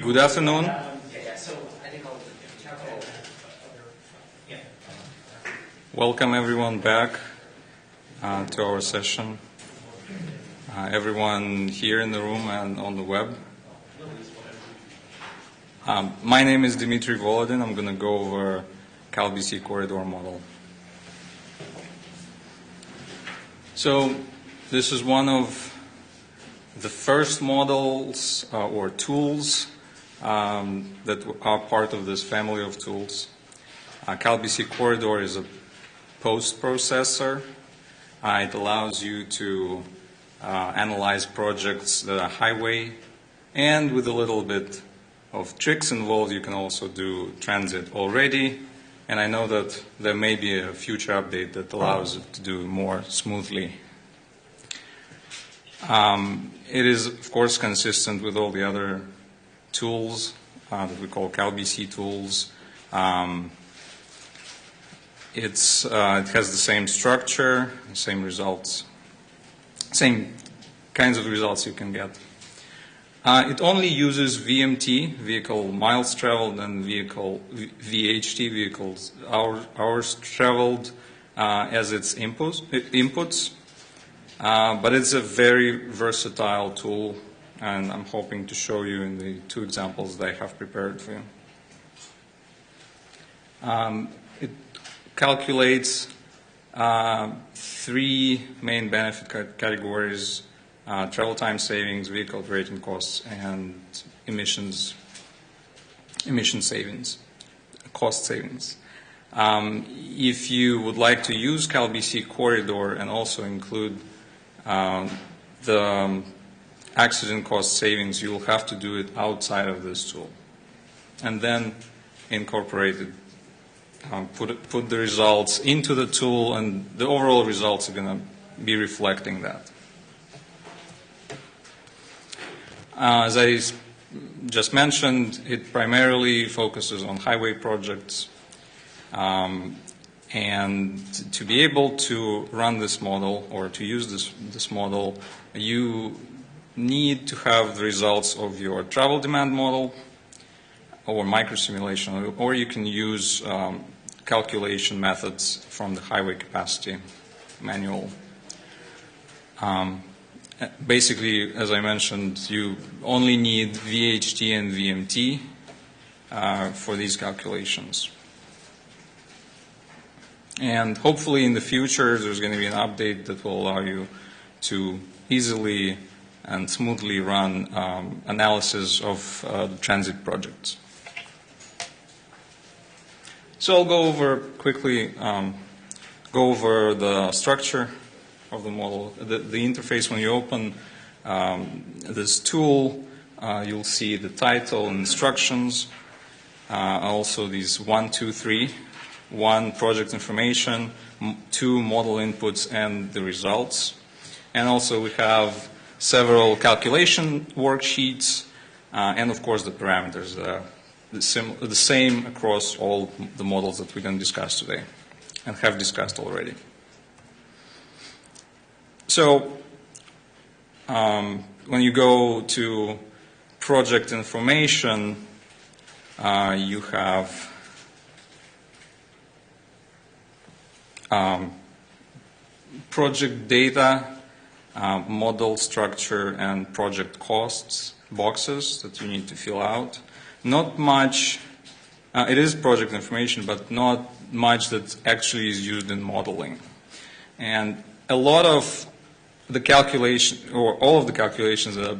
Good afternoon. Welcome everyone back to our session. Everyone here in the room and on the web. My name is Dmitry Volodin. I'm going to go over CalBC corridor model. So this is one of the first models or tools that are part of this family of tools. CalBC corridor is a post-processor. It allows you to analyze projects that are highway, and with a little bit of tricks involved, you can also do transit already. And I know that there may be a future update that allows it to do more smoothly. It is, of course, consistent with all the other tools that we call CalBC tools. It has the same structure, same results, same kinds of results you can get. It only uses VMT, vehicle miles traveled, and vehicle VHT, vehicles hours traveled, as its inputs. But it's a very versatile tool, and I'm hoping to show you in the two examples that I have prepared for you. It calculates three main benefit categories: travel time savings, vehicle operating costs, and emission savings, cost savings. If you would like to use CalBC corridor and also include the accident cost savings, you will have to do it outside of this tool, and then incorporate it, put the results into the tool, and the overall results are going to be reflecting that. As I just mentioned, it primarily focuses on highway projects. And to be able to run this model or to use this model, you need to have the results of your travel demand model or microsimulation, or you can use calculation methods from the highway capacity manual. Basically, as I mentioned, you only need VHT and VMT for these calculations. And hopefully in the future there's going to be an update that will allow you to easily and smoothly run analysis of the transit projects. So I'll go over quickly, go over the structure of the model. The interface, when you open this tool, you'll see the title and instructions, also these 1, 2, 3. 1, project information, 2, model inputs and the results. And also we have several calculation worksheets, and of course the parameters, the same across all the models that we're going to discuss today and have discussed already. So when you go to project information, you have project data, model structure, and project costs boxes that you need to fill out. Not much, it is project information, but not much that actually is used in modeling. And a lot of the calculation, or all of the calculations that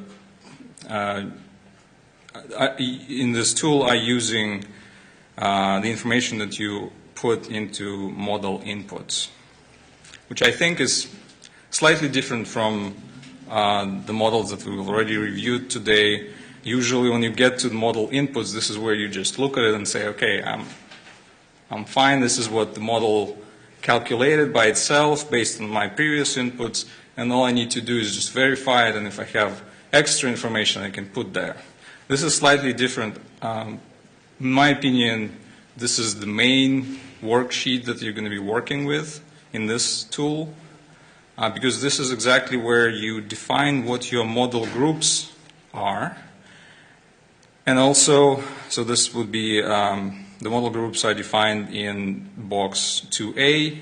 in this tool are using the information that you put into model inputs, which I think is slightly different from the models that we've already reviewed today. Usually when you get to the model inputs, this is where you just look at it and say, okay, I'm fine, this is what the model calculated by itself based on my previous inputs, and all I need to do is just verify it, and if I have extra information I can put there. This is slightly different. In my opinion, this is the main worksheet that you're going to be working with in this tool, because this is exactly where you define what your model groups are, And also, so this would be the model groups are defined in box 2A,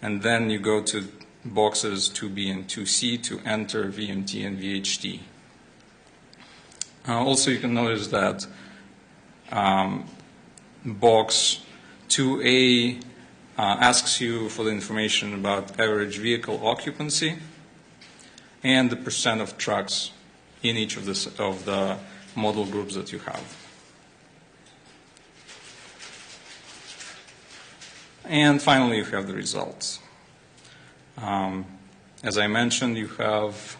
and then you go to boxes 2B and 2C to enter VMT and VHT. Also, you can notice that box 2A asks you for the information about average vehicle occupancy and the percent of trucks in each of the model groups that you have. And finally, you have the results. As I mentioned, you have,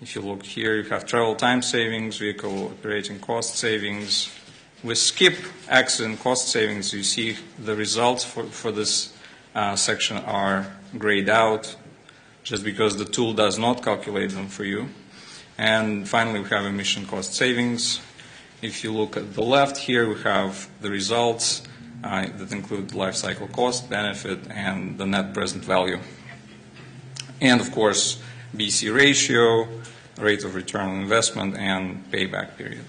if you look here, you have travel time savings, vehicle operating cost savings. With skip accident cost savings, you see the results for this section are grayed out just because the tool does not calculate them for you. And finally, we have emission cost savings. If you look at the left here, we have the results that include life cycle cost, benefit, and the net present value. And of course, BC ratio, rate of return on investment, and payback period.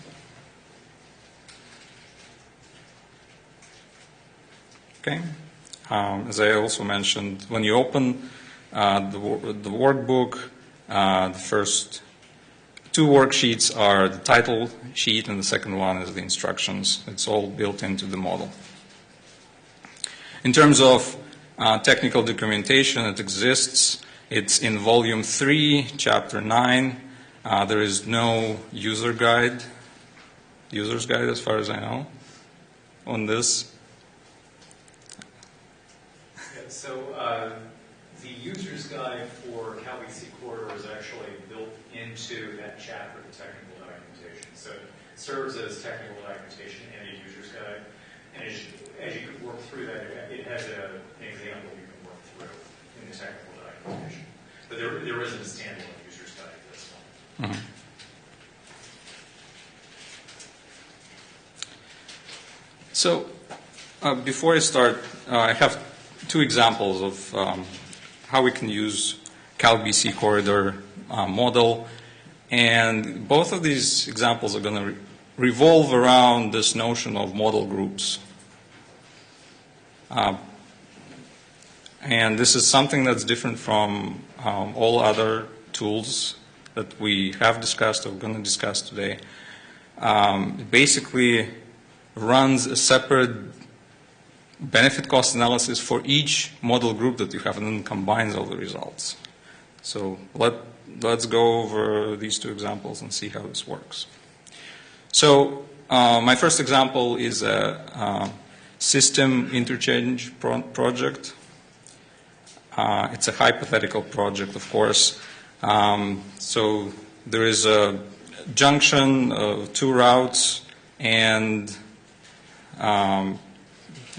Okay. As I also mentioned, when you open the workbook, the first two worksheets are the title sheet, and the second one is the instructions. It's all built into the model. In terms of technical documentation, it exists. It's in volume 3, chapter 9. There is no user's guide as far as I know on this. Yeah, so the user's guide for CalBC Corridor is actually built into that chapter of technical documentation. So it serves as technical documentation and a user's guide. And as you could work through that, it has an example you can work through in the technical documentation. But there isn't a standalone user's guide at this point. Mm-hmm. So before I start, I have two examples of how we can use CalBC Corridor model. And both of these examples are going to revolve around this notion of model groups. And this is something that's different from all other tools that we have discussed or we're going to discuss today. It basically runs a separate benefit cost analysis for each model group that you have and then combines all the results. So let's go over these two examples and see how this works. So my first example is a system interchange project. It's a hypothetical project, of course. So there is a junction of two routes, and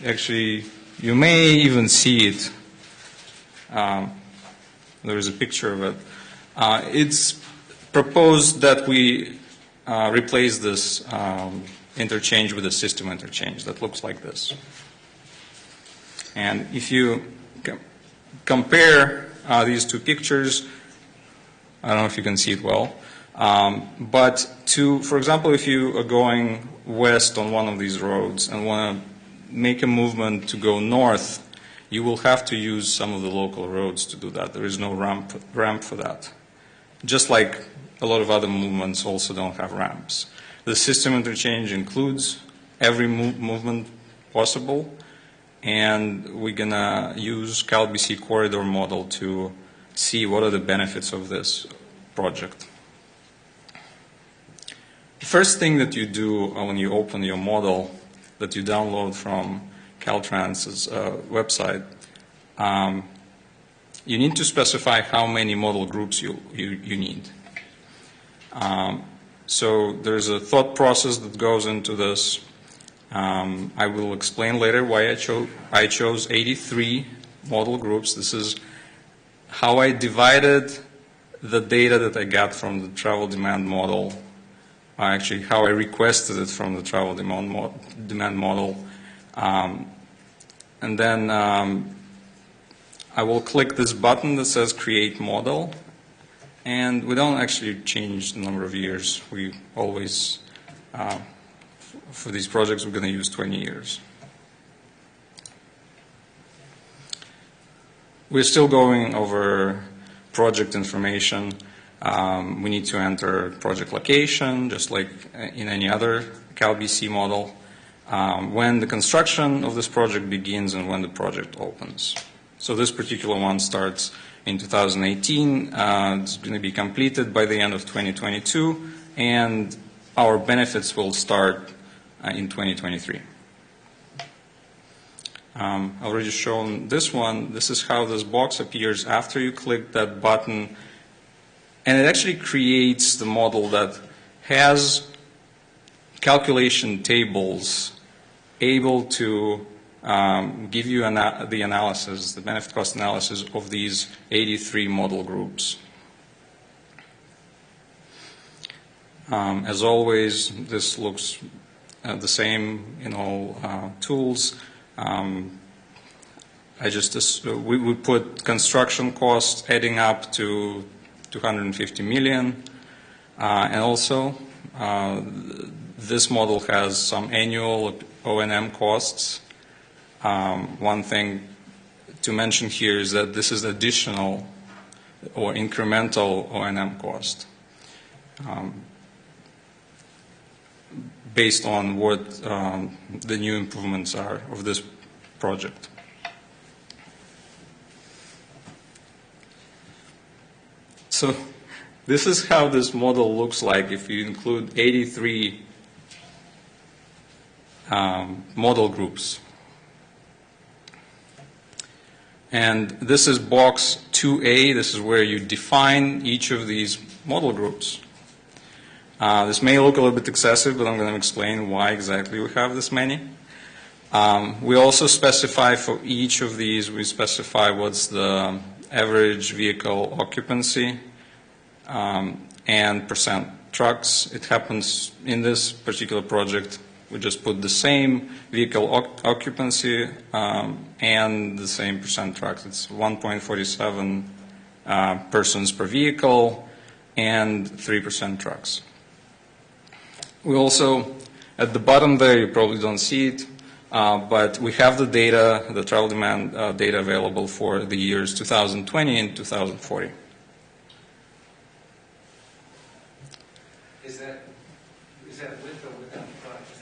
actually you may even see it. There is a picture of it. It's proposed that we replace this interchange with a system interchange that looks like this. And if you compare these two pictures, I don't know if you can see it well, but for example, if you are going west on one of these roads and want to make a movement to go north, you will have to use some of the local roads to do that. There is no ramp for that. Just like a lot of other movements also don't have ramps. The system interchange includes every movement possible, and we're going to use CalBC Corridor model to see what are the benefits of this project. The first thing that you do when you open your model that you download from Caltrans's website, you need to specify how many model groups you need. So there's a thought process that goes into this. I will explain later why I chose 83 model groups. This is how I divided the data that I got from the travel demand model, actually how I requested it from the travel demand model. And then I will click this button that says Create Model. And we don't actually change the number of years. We always For these projects, we're going to use 20 years. We're still going over project information. We need to enter project location, just like in any other CalBC model, when the construction of this project begins and when the project opens. So this particular one starts in 2018. It's going to be completed by the end of 2022, and our benefits will start in 2023. I've already shown this one. This is how this box appears after you click that button. And it actually creates the model that has calculation tables able to give you the analysis, the benefit cost analysis of these 83 model groups. As always, this looks the same in all tools. We put construction costs adding up to 250 million, and also this model has some annual O&M costs. One thing to mention here is that this is additional or incremental O&M cost based on what the new improvements are of this project. So this is how this model looks like if you include 83 model groups. And this is box 2A. This is where you define each of these model groups. This may look a little bit excessive, but I'm going to explain why exactly we have this many. We also specify for each of these, we specify what's the average vehicle occupancy and percent trucks. It happens in this particular project, we just put the same vehicle occupancy and the same percent trucks. It's 1.47 persons per vehicle and 3% trucks. We also, at the bottom there, you probably don't see it, but we have the data, the travel demand data available for the years 2020 and 2040. Is that with or without the product? Is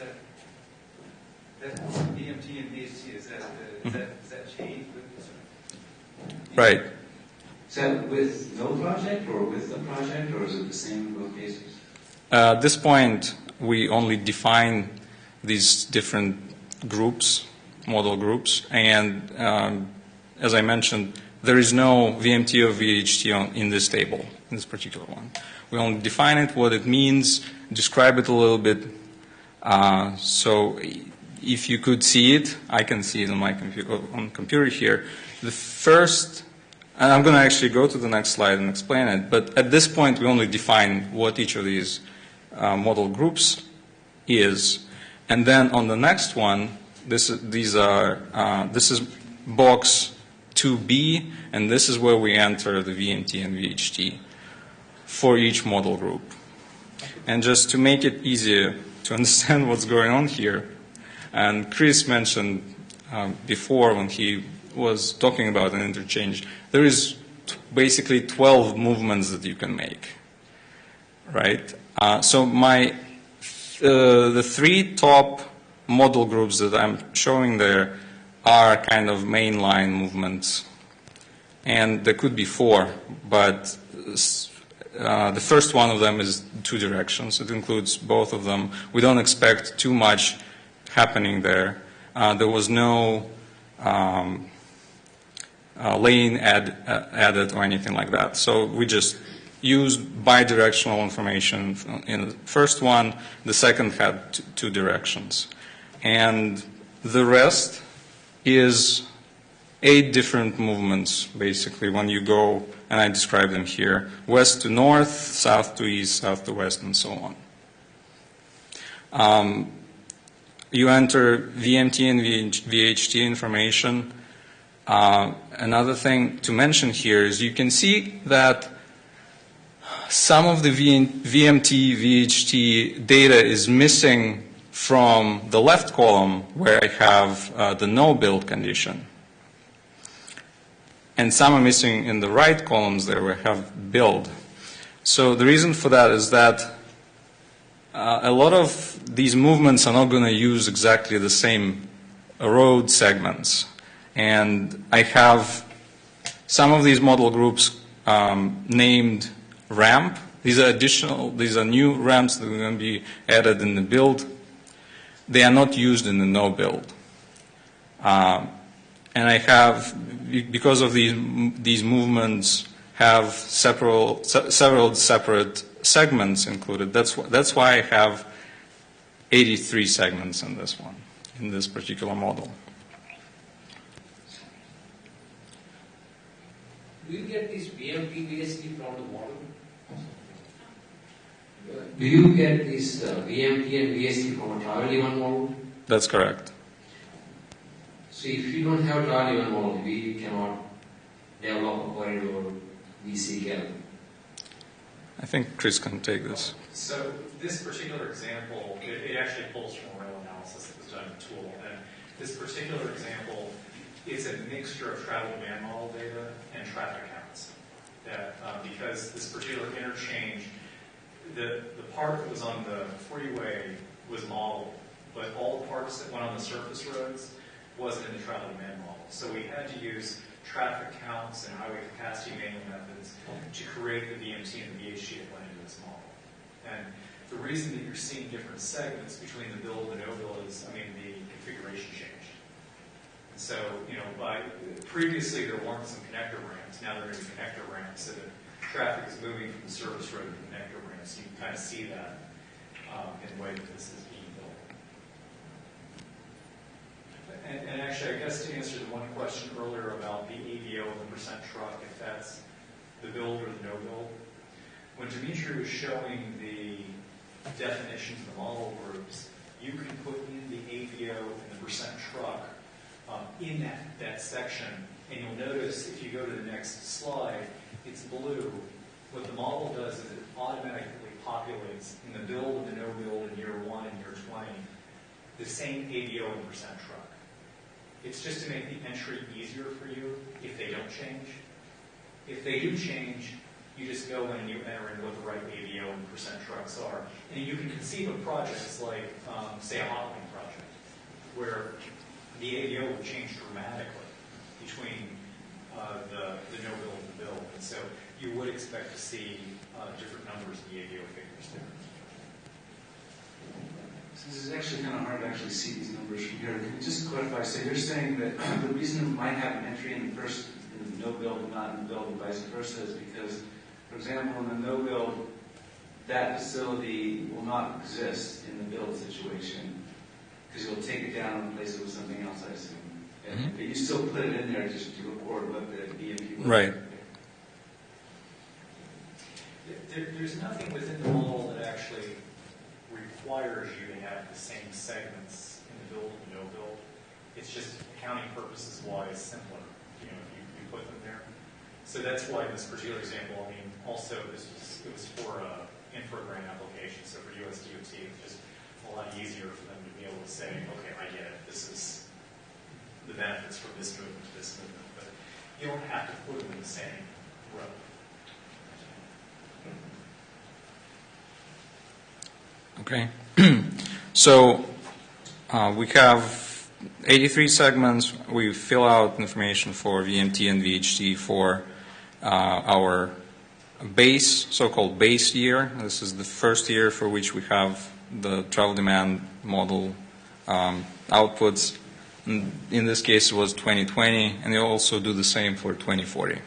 that BMT and VHT, is that changed with this? Right. Is that with no project or with the project, or is it the same in both cases? At this point, we only define these different groups, model groups, and as I mentioned, there is no VMT or VHT in this table, in this particular one. We only define it, what it means, describe it a little bit. So if you could see it, I can see it on my computer here. The first, and I'm going to actually go to the next slide and explain it, but at this point we only define what each of these model groups is. And then on the next one, this is box 2B, and this is where we enter the VMT and VHT for each model group. And just to make it easier to understand what's going on here, and Chris mentioned before when he was talking about an interchange, there is basically 12 movements that you can make, right? So the three top model groups that I'm showing there are kind of mainline movements. And there could be four, but the first one of them is two directions. It includes both of them. We don't expect too much happening there. There was no lane added or anything like that. So we just used bidirectional information in the first one. The second had two directions. And the rest is 8 different movements, basically, when you go, and I describe them here, west to north, south to east, south to west, and so on. You enter VMT and VHT information. Another thing to mention here is you can see that some of the VMT, VHT data is missing from the left column where I have the no build condition. And some are missing in the right columns there where I have build. So the reason for that is that a lot of these movements are not going to use exactly the same road segments. And I have some of these model groups named ramp. These are new ramps that are going to be added in the build. They are not used in the no build. And I have, because of these movements have several separate segments included, that's why I have 83 segments in this one, in this particular model. Do you get this VMT, VST from the model? Do you get this VMT and VST from a trial event model? That's correct. So if you don't have a trial event model, we cannot develop a corridor VC gap. I think Chris can take this. So this particular example, it actually pulls from a rail analysis that was done in the tool. And this particular example is a mixture of travel demand model data and traffic counts. That, because this particular interchange, the part that was on the freeway was modeled, but all the parts that went on the surface roads wasn't in the travel demand model. So we had to use traffic counts and highway capacity manual methods to create the VMT and the VHT that went into this model. And the reason that you're seeing different segments between the build and no build is, the configuration changed. And so, previously there weren't some connector ramps. Now there are going to be connector ramps, so that traffic is moving from the service road to the connector ramps. You can kind of see that in the way that this is being built. And actually, I guess to answer the one question earlier about the AVO and the percent truck, if that's the build or the no build, when Dimitri was showing the definitions of the model groups, you can put in the AVO and the percent truck in that section, and you'll notice if you go to the next slide, it's blue. What the model does is it automatically populates in the build and the no build in year 1 and year 20 the same AVO and percent truck. It's just to make the entry easier for you if they don't change. If they do change, you just go in and you enter in what the right AVO and percent trucks are. And you can conceive of projects like, say, a hotline project, where the AVO would change dramatically between the no build and the build. And so you would expect to see different numbers of the AVO figures there. This is actually kind of hard to actually see these numbers from here. Can you just clarify? So you're saying that the reason we might have an entry in the first, in the no build and not in the build and vice versa is because, for example, in the no build, that facility will not exist in the build situation because you'll take it down and replace it with something else, I assume. Mm-hmm. But you still put it in there just to record what the BMP was. Right. There's nothing within the model that actually requires you to have the same segments in the build and no build. It's just accounting purposes wise simpler, if you put them there. So that's why in this particular example, also it was for an infra grant application, so for US DOT, it was just a lot easier for them to be able to say, okay, I get it, this is the benefits from this movement to this movement, but you don't have to put them in the same row. Okay. So we have 83 segments. We fill out information for VMT and VHT for our base, so-called base year. This is the first year for which we have the travel demand model outputs. In this case, it was 2020, and you also do the same for 2040.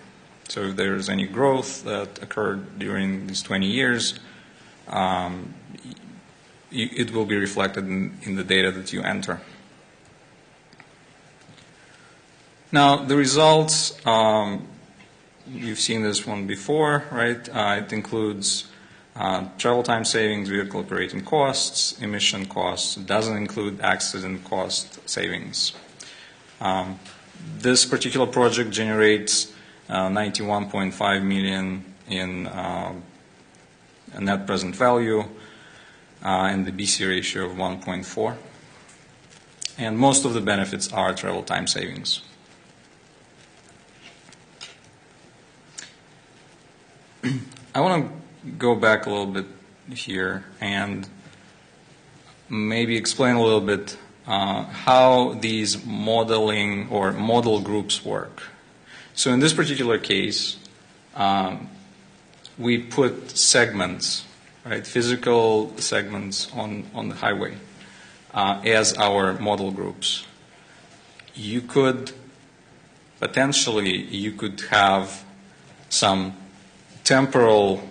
So if there's any growth that occurred during these 20 years, it will be reflected in the data that you enter. Now, the results, you've seen this one before, right? It includes travel time savings, vehicle operating costs, emission costs. It doesn't include accident cost savings. This particular project generates 91.5 million in a net present value, and the BC ratio of 1.4. And most of the benefits are travel time savings. I want to go back a little bit here and maybe explain a little bit how these modeling or model groups work. So in this particular case, we put segments, right, physical segments on the highway as our model groups. You could potentially have some temporal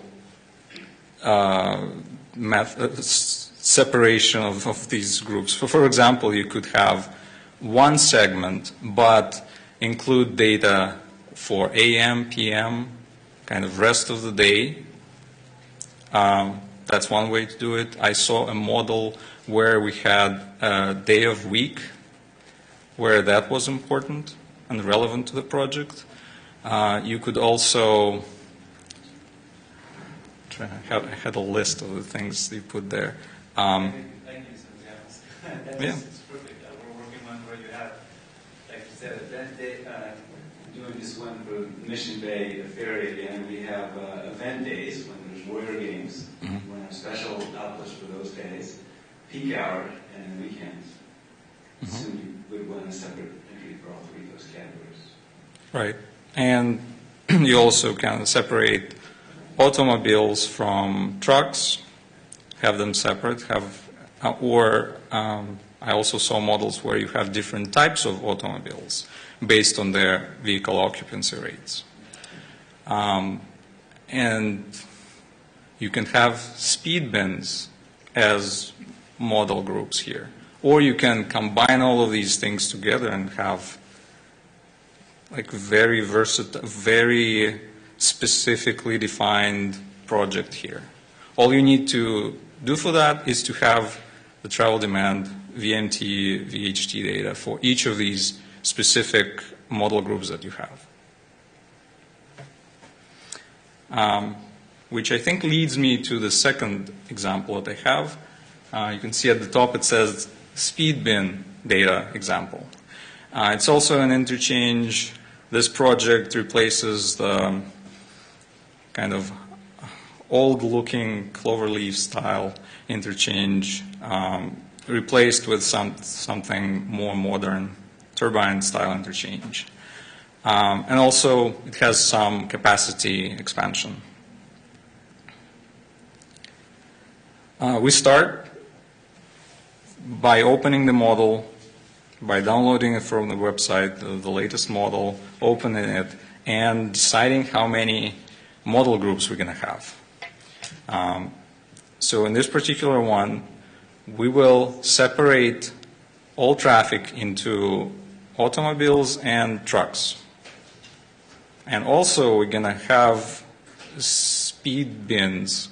separation of these groups. For example, you could have one segment but include data for AM, PM, kind of rest of the day. That's one way to do it. I saw a model where we had a day of week where that was important and relevant to the project. You could also, I had a list of the things you put there. I can give some examples. Yeah. It's perfect. We're working on where you have, like you said, event day. Doing this one for Mission Bay Ferry again. We have event days when there's Warrior Games. Mm-hmm. We have special outlets for those days, peak hour, and weekends. Mm-hmm. So you would want a separate entry for all three of those categories. Right. And you also can separate automobiles from trucks, have them separate, I also saw models where you have different types of automobiles based on their vehicle occupancy rates. And you can have speed bins as model groups here. Or you can combine all of these things together and have like very versatile, very specifically defined project here. All you need to do for that is to have the travel demand, VMT, VHT data for each of these specific model groups that you have. Which I think leads me to the second example that I have. You can see at the top it says speed bin data example. It's also an interchange. This project replaces the kind of old-looking cloverleaf style interchange, replaced with something more modern, turbine-style interchange. And also, it has some capacity expansion. We start by opening the model, by downloading it from the website, the latest model, opening it, and deciding how many model groups we're going to have. So in this particular one, we will separate all traffic into automobiles and trucks. And also we're going to have speed bins,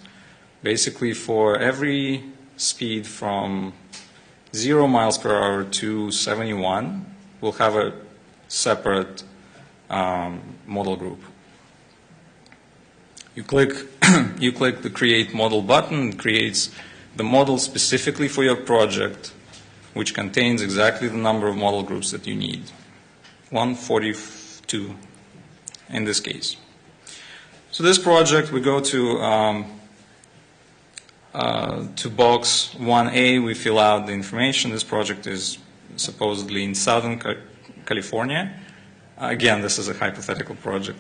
basically for every speed from 0 miles per hour to 71, we'll have a separate model group. You click the Create Model button. It creates the model specifically for your project, which contains exactly the number of model groups that you need, 142 in this case. So this project, we go to box 1A, we fill out the information. This project is supposedly in Southern California. Again, this is a hypothetical project.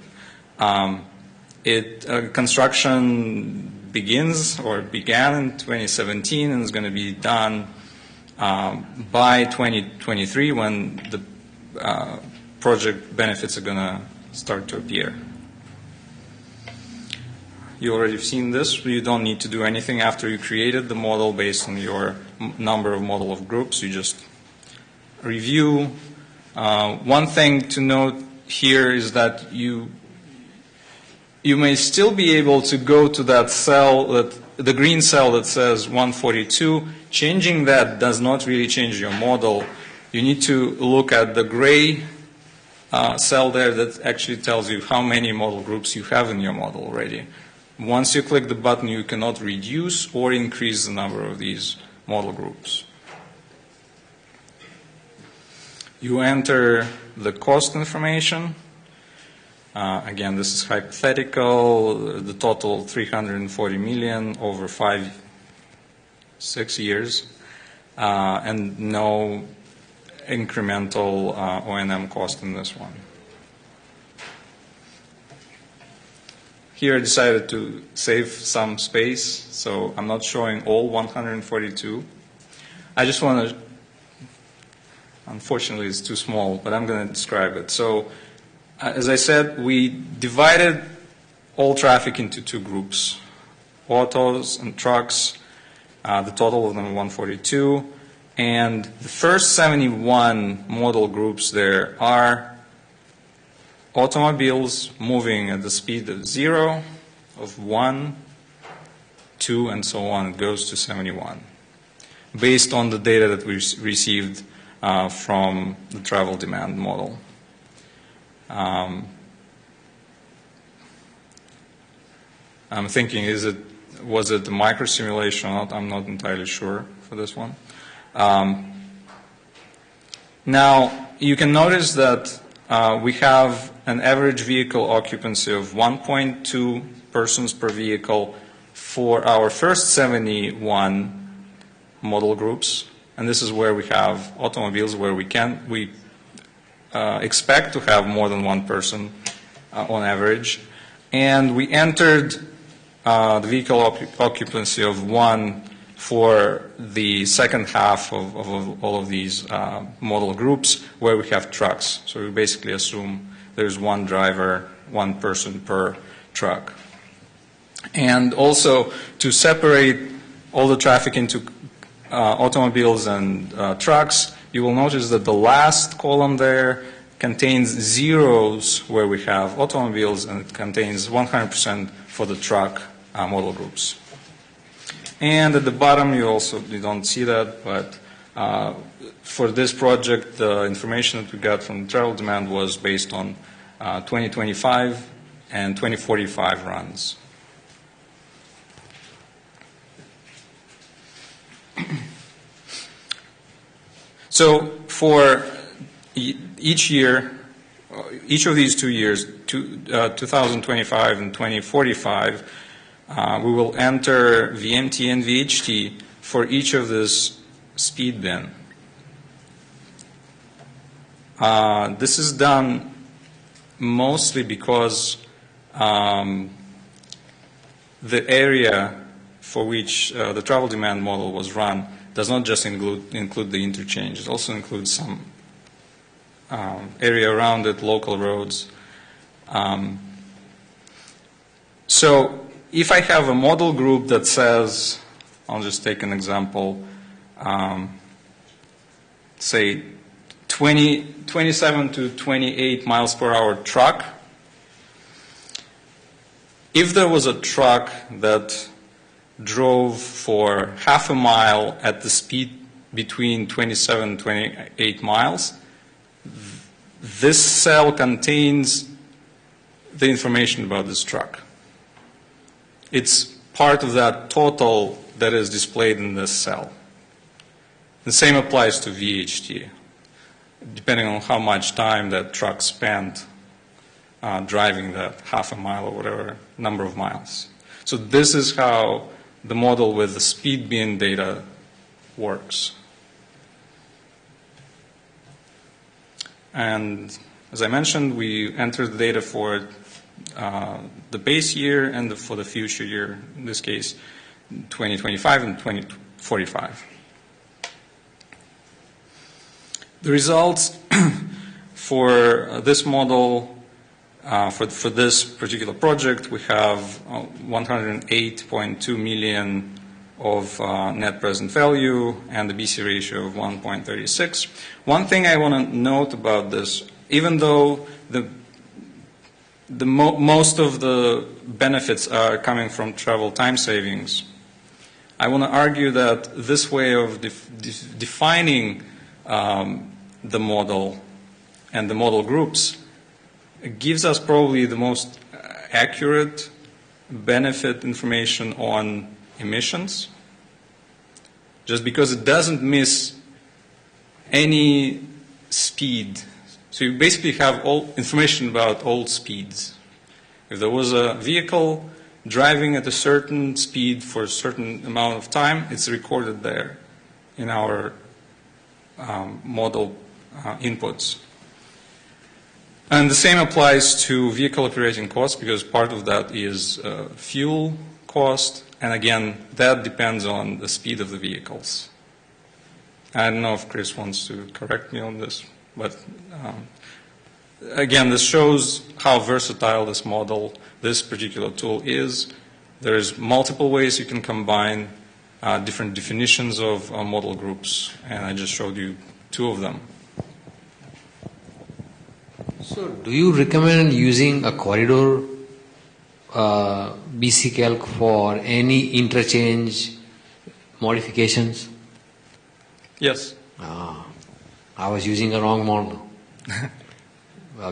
Construction begins or began in 2017 and is going to be done by 2023 when the project benefits are going to start to appear. You already have seen this. You don't need to do anything after you created the model based on your number of model of groups. You just review. One thing to note here is that you may still be able to go to that cell, the green cell that says 142. Changing that does not really change your model. You need to look at the gray cell there that actually tells you how many model groups you have in your model already. once you click the button, you cannot reduce or increase the number of these model groups. You enter the cost information. Again, this is hypothetical. The total 340 million over 6 years, and no incremental O&M cost in this one. Here I decided to save some space, so I'm not showing all 142. I just want to, unfortunately it's too small, but I'm going to describe it. So as I said, we divided all traffic into two groups, autos and trucks. The total of them 142. And the first 71 model groups there are automobiles moving at the speed of 0, of 1, 2, and so on. It goes to 71, based on the data that we received from the travel demand model. I'm thinking, was it a micro simulation or not? I'm not entirely sure for this one. Now, you can notice that we have an average vehicle occupancy of 1.2 persons per vehicle for our first 71 model groups. And this is where we have automobiles where we expect to have more than one person on average. And we entered the vehicle occupancy of 1 for the second half of all of these model groups where we have trucks. So we basically assume there's one driver, one person per truck. And also to separate all the traffic into automobiles and trucks, you will notice that the last column there contains zeros where we have automobiles, and it contains 100% for the truck model groups. And at the bottom, you don't see that, but for this project, the information that we got from travel demand was based on 2025 and 2045 runs. So for each year, each of these 2 years, 2025 and 2045, we will enter VMT and VHT for each of this speed bin. This is done mostly because the area for which the travel demand model was run does not just include the interchange. It also includes some area around it, local roads. So if I have a model group that says, I'll just take an example, say 27 to 28 miles per hour truck. If there was a truck that drove for half a mile at the speed between 27 and 28 miles, this cell contains the information about this truck. It's part of that total that is displayed in this cell. The same applies to VHT, depending on how much time that truck spent driving that half a mile or whatever number of miles. So this is how the model with the speed bin data works. And as I mentioned, we enter the data for the base year and for the future year, in this case, 2025 and 2045. The results for this model, for this particular project, we have 108.2 million of net present value and the BC ratio of 1.36. One thing I want to note about this, even though most of the benefits are coming from travel time savings, I want to argue that this way of defining the model and the model groups gives us probably the most accurate benefit information on emissions, just because it doesn't miss any speed. So you basically have all information about all speeds. If there was a vehicle driving at a certain speed for a certain amount of time, it's recorded there in our model inputs. And the same applies to vehicle operating costs, because part of that is fuel cost, and again, that depends on the speed of the vehicles. I don't know if Chris wants to correct me on this, but again, this shows how versatile this model, this particular tool is. There's multiple ways you can combine different definitions of model groups, and I just showed you 2 of them. So, do you recommend using a corridor BC Calc for any interchange modifications? Yes. I was using a wrong model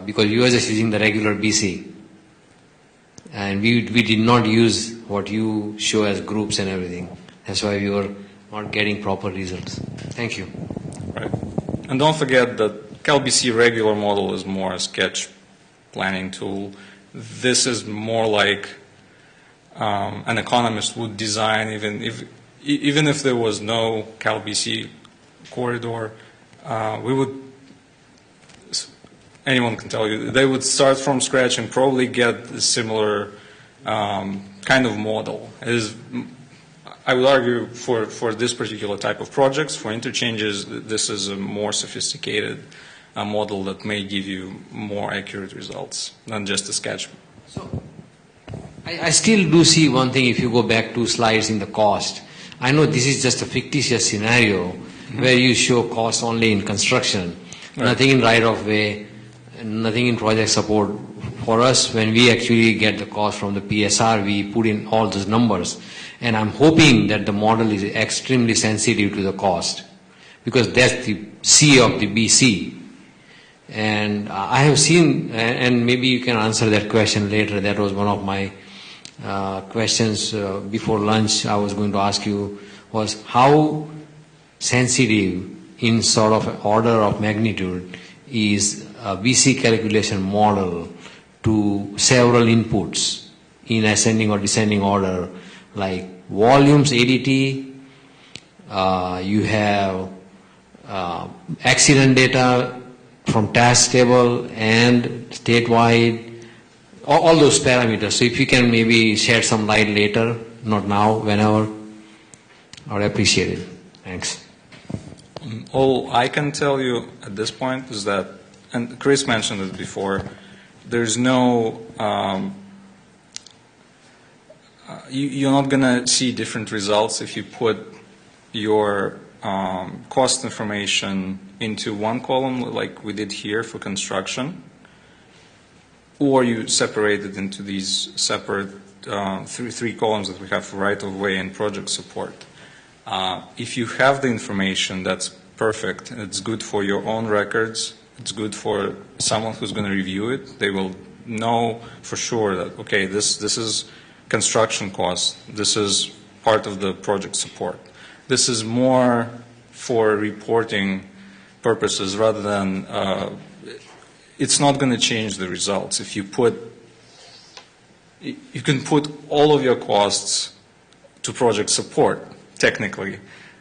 because you were just using the regular BC, and we did not use what you show as groups and everything. That's why we were not getting proper results. Thank you. Right. And don't forget that CalBC regular model is more a sketch planning tool. This is more like an economist would design, even if there was no CalBC corridor, anyone can tell you, they would start from scratch and probably get a similar kind of model. I would argue for this particular type of projects, for interchanges, this is a more sophisticated model that may give you more accurate results than just a sketch. So, I still do see one thing if you go back 2 slides in the cost. I know this is just a fictitious scenario where you show cost only in construction, nothing in right-of-way, nothing in project support. For us, when we actually get the cost from the PSR, we put in all those numbers. And I'm hoping that the model is extremely sensitive to the cost, because that's the C of the BC. And I have seen, and maybe you can answer that question later, that was one of my questions before lunch I was going to ask you, was how sensitive in sort of order of magnitude is a BC calculation model to several inputs in ascending or descending order, like volumes, ADT, you have accident data from task table and statewide, all those parameters. So if you can maybe shed some light later, not now, whenever, I would appreciate it. Thanks. All I can tell you at this point is that, and Chris mentioned it before, there's no, you're not going to see different results if you put your cost information into one column like we did here for construction, or you separate it into these separate three columns that we have for right-of-way and project support. If you have the information, that's perfect. It's good for your own records. It's good for someone who's going to review it. They will know for sure that, okay, this is construction cost. This is part of the project support. This is more for reporting purposes rather than, it's not going to change the results. If you can put all of your costs to project support, technically.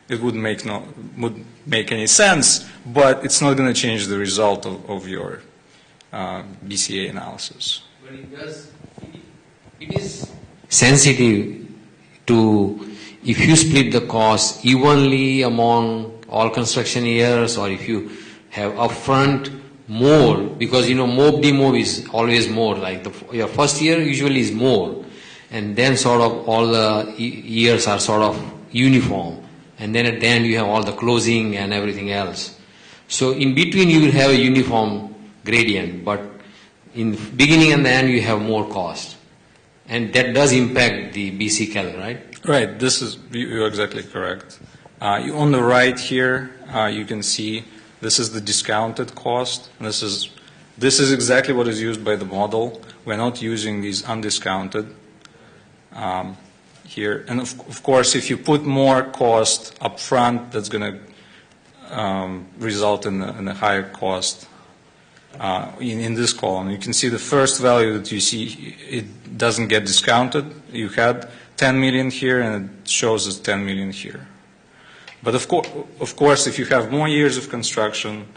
It wouldn't make any sense, but it's not going to change the result of your BCA analysis. But it does, it is sensitive to, if you split the cost evenly among all construction years, or if you have upfront more, because MOB demob is always more, like your first year usually is more, and then sort of all the years are sort of uniform, and then at the end you have all the closing and everything else. So in between you will have a uniform gradient, but in beginning and the end you have more cost, and that does impact the BC Calc, right? Right, you're exactly correct. On the right here, you can see this is the discounted cost. This is exactly what is used by the model. We're not using these undiscounted. here. And of course, if you put more cost up front, that's going to result in a higher cost in this column. You can see the first value that you see, it doesn't get discounted. You had 10 million here, and it shows as 10 million here. But of course, if you have more years of construction,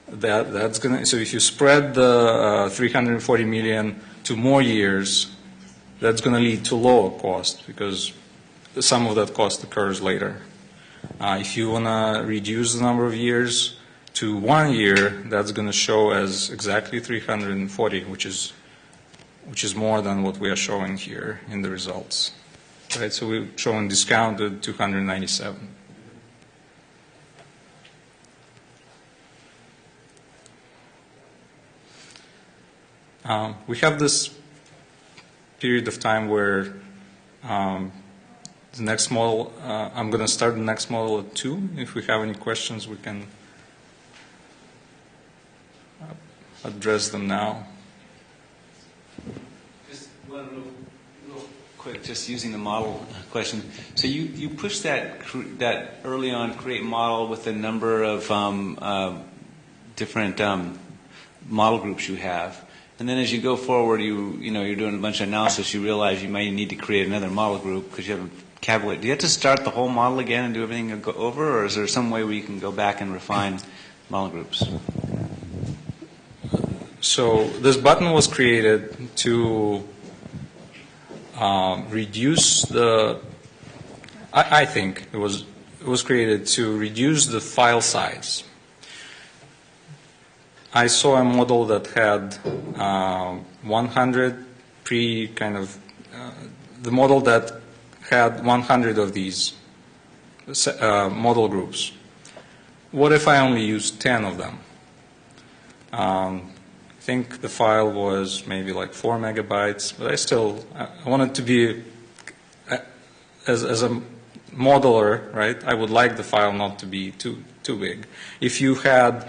that's going to, so if you spread the 340 million to more years, that's going to lead to lower cost because some of that cost occurs later. If you want to reduce the number of years to 1 year, that's going to show as exactly 340, which is more than what we are showing here in the results. Right, so we're showing discounted 297. We have this period of time where the next model, I'm going to start the next model at 2. If we have any questions, we can address them now. Just one real quick, just using the model question. So you push that early on, create model with a number of different model groups you have. And then as you go forward, you're doing a bunch of analysis, you realize you may need to create another model group because you haven't calculated. Do you have to start the whole model again and do everything over, or is there some way where you can go back and refine model groups? So this button was created to reduce the, I think it was created to reduce the file size. I saw a model that had 100 the model that had 100 of these model groups. What if I only used 10 of them? I think the file was maybe like 4 megabytes, but I wanted to be, as a modeler, right, I would like the file not to be too big. If you had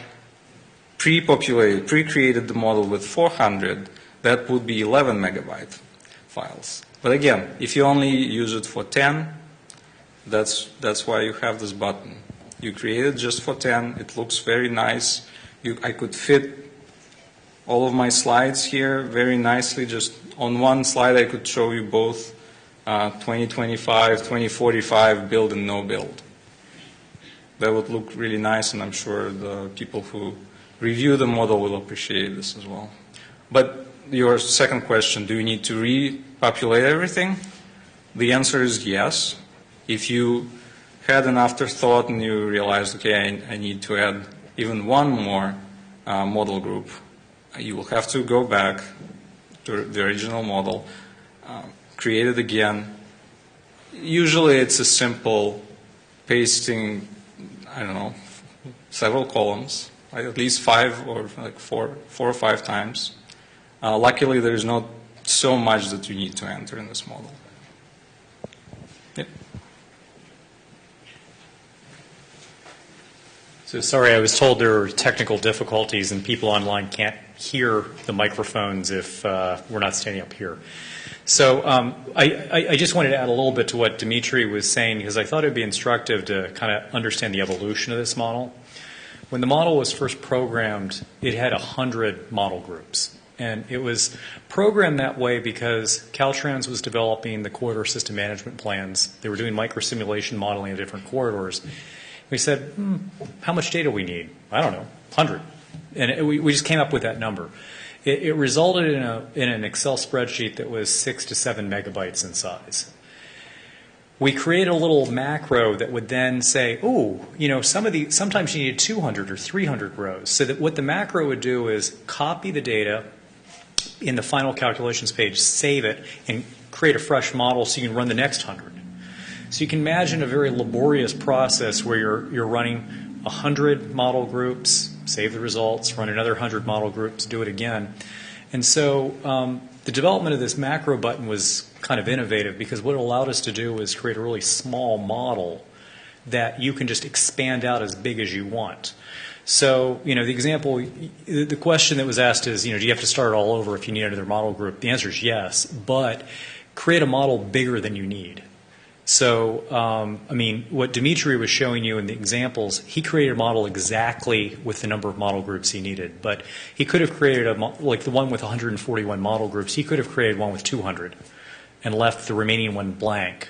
pre-created the model with 400, that would be 11 megabyte files. But again, if you only use it for 10, that's why you have this button. You create it just for 10. It looks very nice. I could fit all of my slides here very nicely. Just on one slide, I could show you both 2025, 2045, build and no build. That would look really nice, and I'm sure the people who review the model will appreciate this as well. But your second question, do you need to repopulate everything? The answer is yes. If you had an afterthought and you realized, okay, I need to add even one more model group, you will have to go back to the original model, create it again. Usually it's a simple pasting, I don't know, several columns, right? At least 5 or like 4 or 5 times. Luckily, there is not so much that you need to enter in this model. Yep. So sorry, I was told there are technical difficulties and people online can't hear the microphones if we're not standing up here. So I just wanted to add a little bit to what Dimitri was saying, because I thought it would be instructive to kind of understand the evolution of this model. When the model was first programmed, it had 100 model groups. And it was programmed that way because Caltrans was developing the corridor system management plans. They were doing microsimulation modeling of different corridors. We said, how much data we need? I don't know, 100. And we just came up with that number. It resulted in an Excel spreadsheet that was 6 to 7 megabytes in size. We created a little macro that would then say, sometimes you need 200 or 300 rows. So that what the macro would do is copy the data in the final calculations page, save it, and create a fresh model so you can run the next 100. So you can imagine a very laborious process where you're running 100 model groups, save the results, run another 100 model groups, do it again. And so the development of this macro button was kind of innovative, because what it allowed us to do was create a really small model that you can just expand out as big as you want. So, the example, the question that was asked is, do you have to start all over if you need another model group? The answer is yes, but create a model bigger than you need. So, I mean, what Dimitri was showing you in the examples, he created a model exactly with the number of model groups he needed. But he could have created, like the one with 141 model groups, he could have created one with 200 and left the remaining one blank.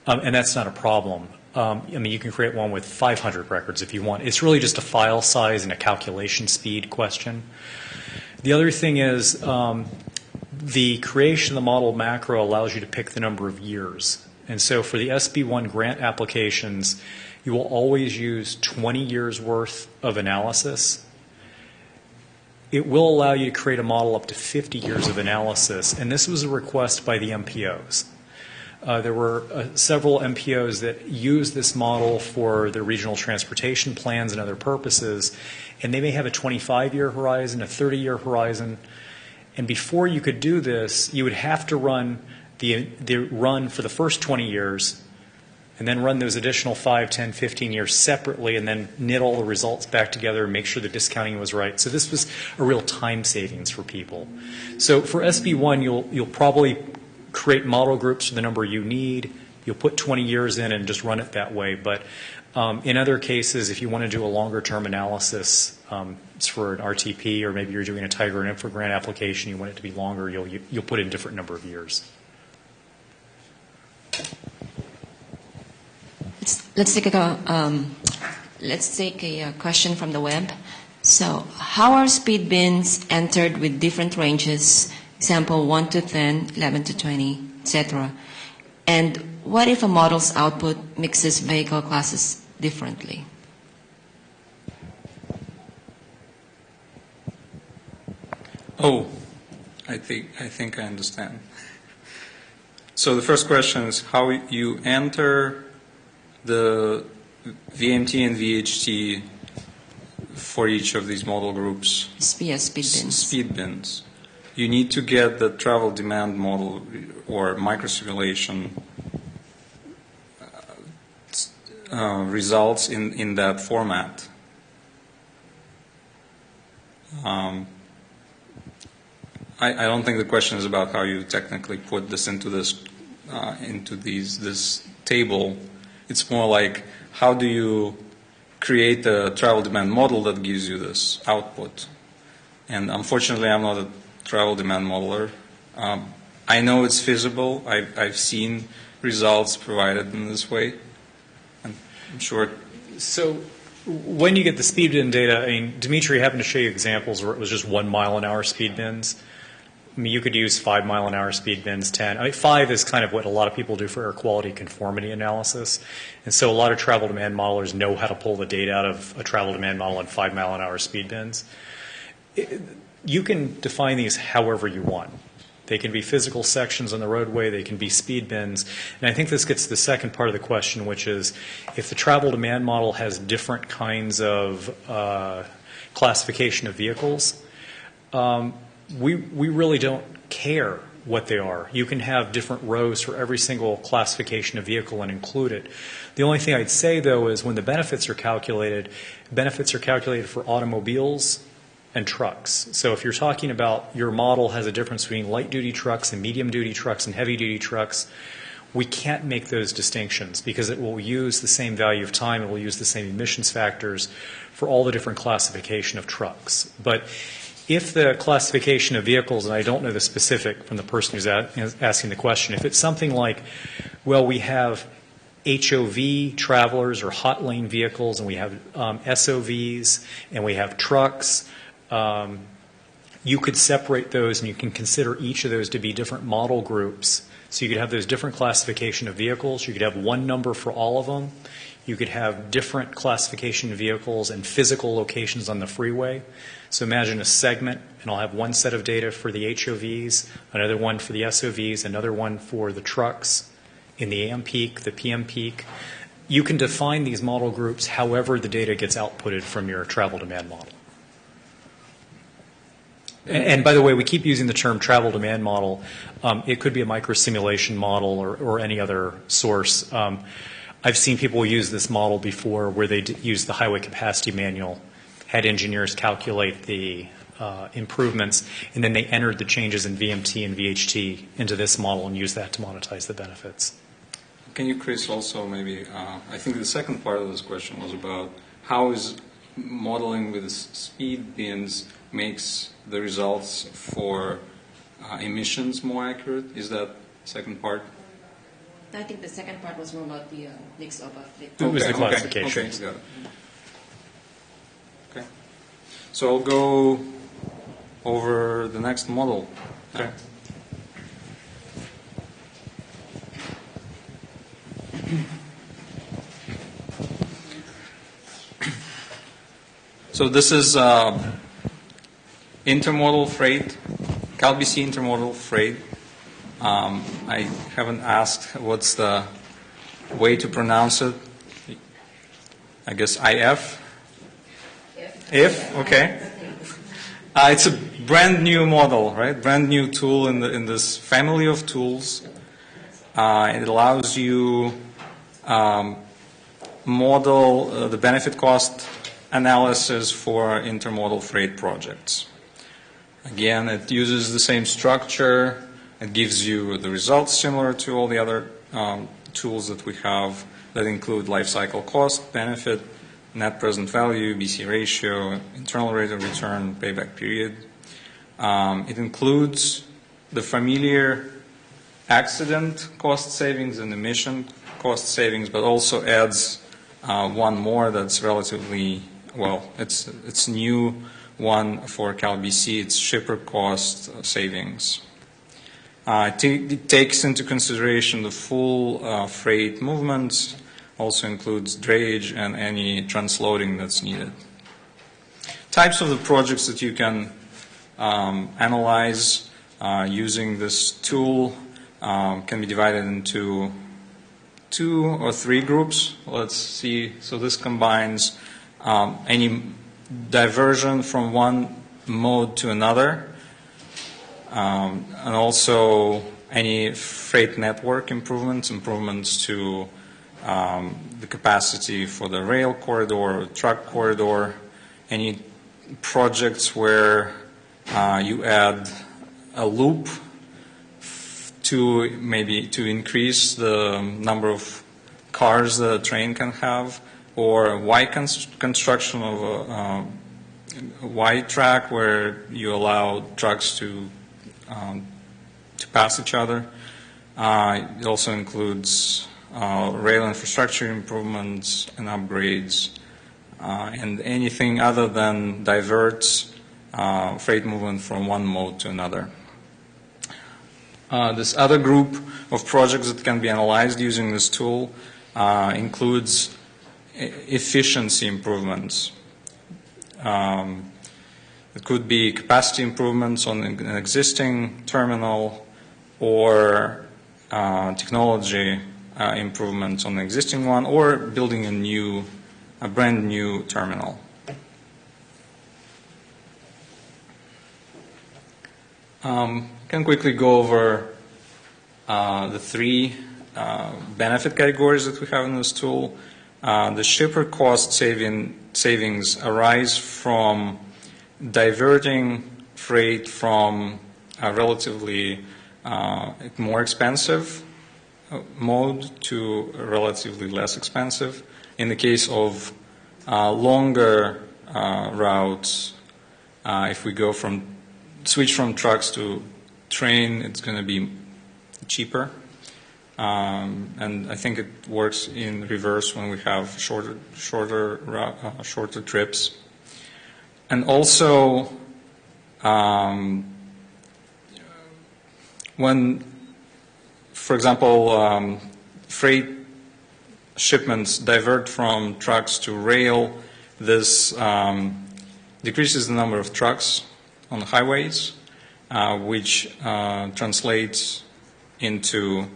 And that's not a problem. I mean, you can create one with 500 records if you want. It's really just a file size and a calculation speed question. The other thing is the creation of the model macro allows you to pick the number of years. And so for the SB1 grant applications, you will always use 20 years worth of analysis. It will allow you to create a model up to 50 years of analysis, and this was a request by the MPOs. There were several MPOs that used this model for their regional transportation plans and other purposes, and they may have a 25-year horizon, a 30-year horizon, and before you could do this, you would have to run the run for the first 20 years and then run those additional 5, 10, 15 years separately and then knit all the results back together and make sure the discounting was right. So this was a real time savings for people. So for SB1, you'll probably create model groups for the number you need. You'll put 20 years in and just run it that way. But in other cases, if you want to do a longer term analysis, it's for an RTP or maybe you're doing a Tiger and Infra grant application, you want it to be longer, you'll put in a different number of years. Let's take a question from the web. So, how are speed bins entered with different ranges? Example 1 to 10, 11 to 20, etc. And what if a model's output mixes vehicle classes differently? Oh, I think I understand. So the first question is how you enter the VMT and VHT for each of these model groups. Speed bins. Speed bins. You need to get the travel demand model or microsimulation results in that format. I don't think the question is about how you technically put this into this table. It's more like how do you create a travel demand model that gives you this output. And unfortunately, I'm not a travel demand modeler. I know it's feasible. I've seen results provided in this way. I'm sure. So when you get the speed bin data, I mean, Dimitri happened to show you examples where it was just 1 mile an hour speed bins. I mean, you could use 5 mile an hour speed bins, 10. I mean, 5 is kind of what a lot of people do for air quality conformity analysis. And so a lot of travel demand modelers know how to pull the data out of a travel demand model on 5 mile an hour speed bins. You can define these however you want. They can be physical sections on the roadway, they can be speed bins. And I think this gets to the second part of the question, which is if the travel demand model has different kinds of classification of vehicles, we really don't care what they are. You can have different rows for every single classification of vehicle and include it. The only thing I'd say, though, is when the benefits are calculated for automobiles and trucks. So if you're talking about your model has a difference between light-duty trucks and medium-duty trucks and heavy-duty trucks, we can't make those distinctions because it will use the same value of time, it will use the same emissions factors for all the different classification of trucks. But if the classification of vehicles, and I don't know the specific from the person who's asking the question, if it's something like, well, we have HOV travelers or hot lane vehicles, and we have SOVs, and we have trucks, you could separate those and you can consider each of those to be different model groups. So you could have those different classification of vehicles. You could have one number for all of them. You could have different classification of vehicles and physical locations on the freeway. So imagine a segment, and I'll have one set of data for the HOVs, another one for the SOVs, another one for the trucks in the AM peak, the PM peak. You can define these model groups however the data gets outputted from your travel demand model. And by the way, we keep using the term travel demand model. It could be a microsimulation model or any other source. I've seen people use this model before where they use the highway capacity manual, had engineers calculate the improvements, and then they entered the changes in VMT and VHT into this model and used that to monetize the benefits. Can you, Chris, also maybe, I think the second part of this question was about how is modeling with speed bins makes the results for emissions more accurate? Is that the second part? I think the second part was more about the mix of a fleet. It was the classification. Okay, got it. Okay. So I'll go over the next model. Okay. So this is intermodal freight, CalBC intermodal freight. I haven't asked what's the way to pronounce it. I guess IF? If? Okay. It's a brand new model, right? Brand new tool in this family of tools. It allows you model the benefit cost analysis for intermodal freight projects. Again, it uses the same structure. It gives you the results similar to all the other tools that we have that include life cycle cost, benefit, net present value, BC ratio, internal rate of return, payback period. It includes the familiar accident cost savings and emission cost savings, but also adds one more that's relatively, well, it's new one for CalBC. It's shipper cost savings. It takes into consideration the full freight movements, also includes drayage and any transloading that's needed. Types of the projects that you can analyze using this tool can be divided into 2 or 3 groups. Let's see. So this combines any diversion from one mode to another, and also any freight network improvements to the capacity for the rail corridor or truck corridor, any projects where you add a loop to increase the number of cars that a train can have, or a Y construction of a Y track where you allow trucks to pass each other. It also includes rail infrastructure improvements and upgrades, and anything other than diverts freight movement from one mode to another. This other group of projects that can be analyzed using this tool includes efficiency improvements. It could be capacity improvements on an existing terminal, or technology improvements on the existing one, or building a brand new terminal. Can quickly go over the 3 benefit categories that we have in this tool. The shipper cost savings arise from diverting freight from a relatively more expensive mode to a relatively less expensive. In the case of longer routes, if we switch from trucks to train, it's going to be cheaper. And I think it works in reverse when we have shorter trips. And also, when, for example, freight shipments divert from trucks to rail, this decreases the number of trucks on the highways, which translates into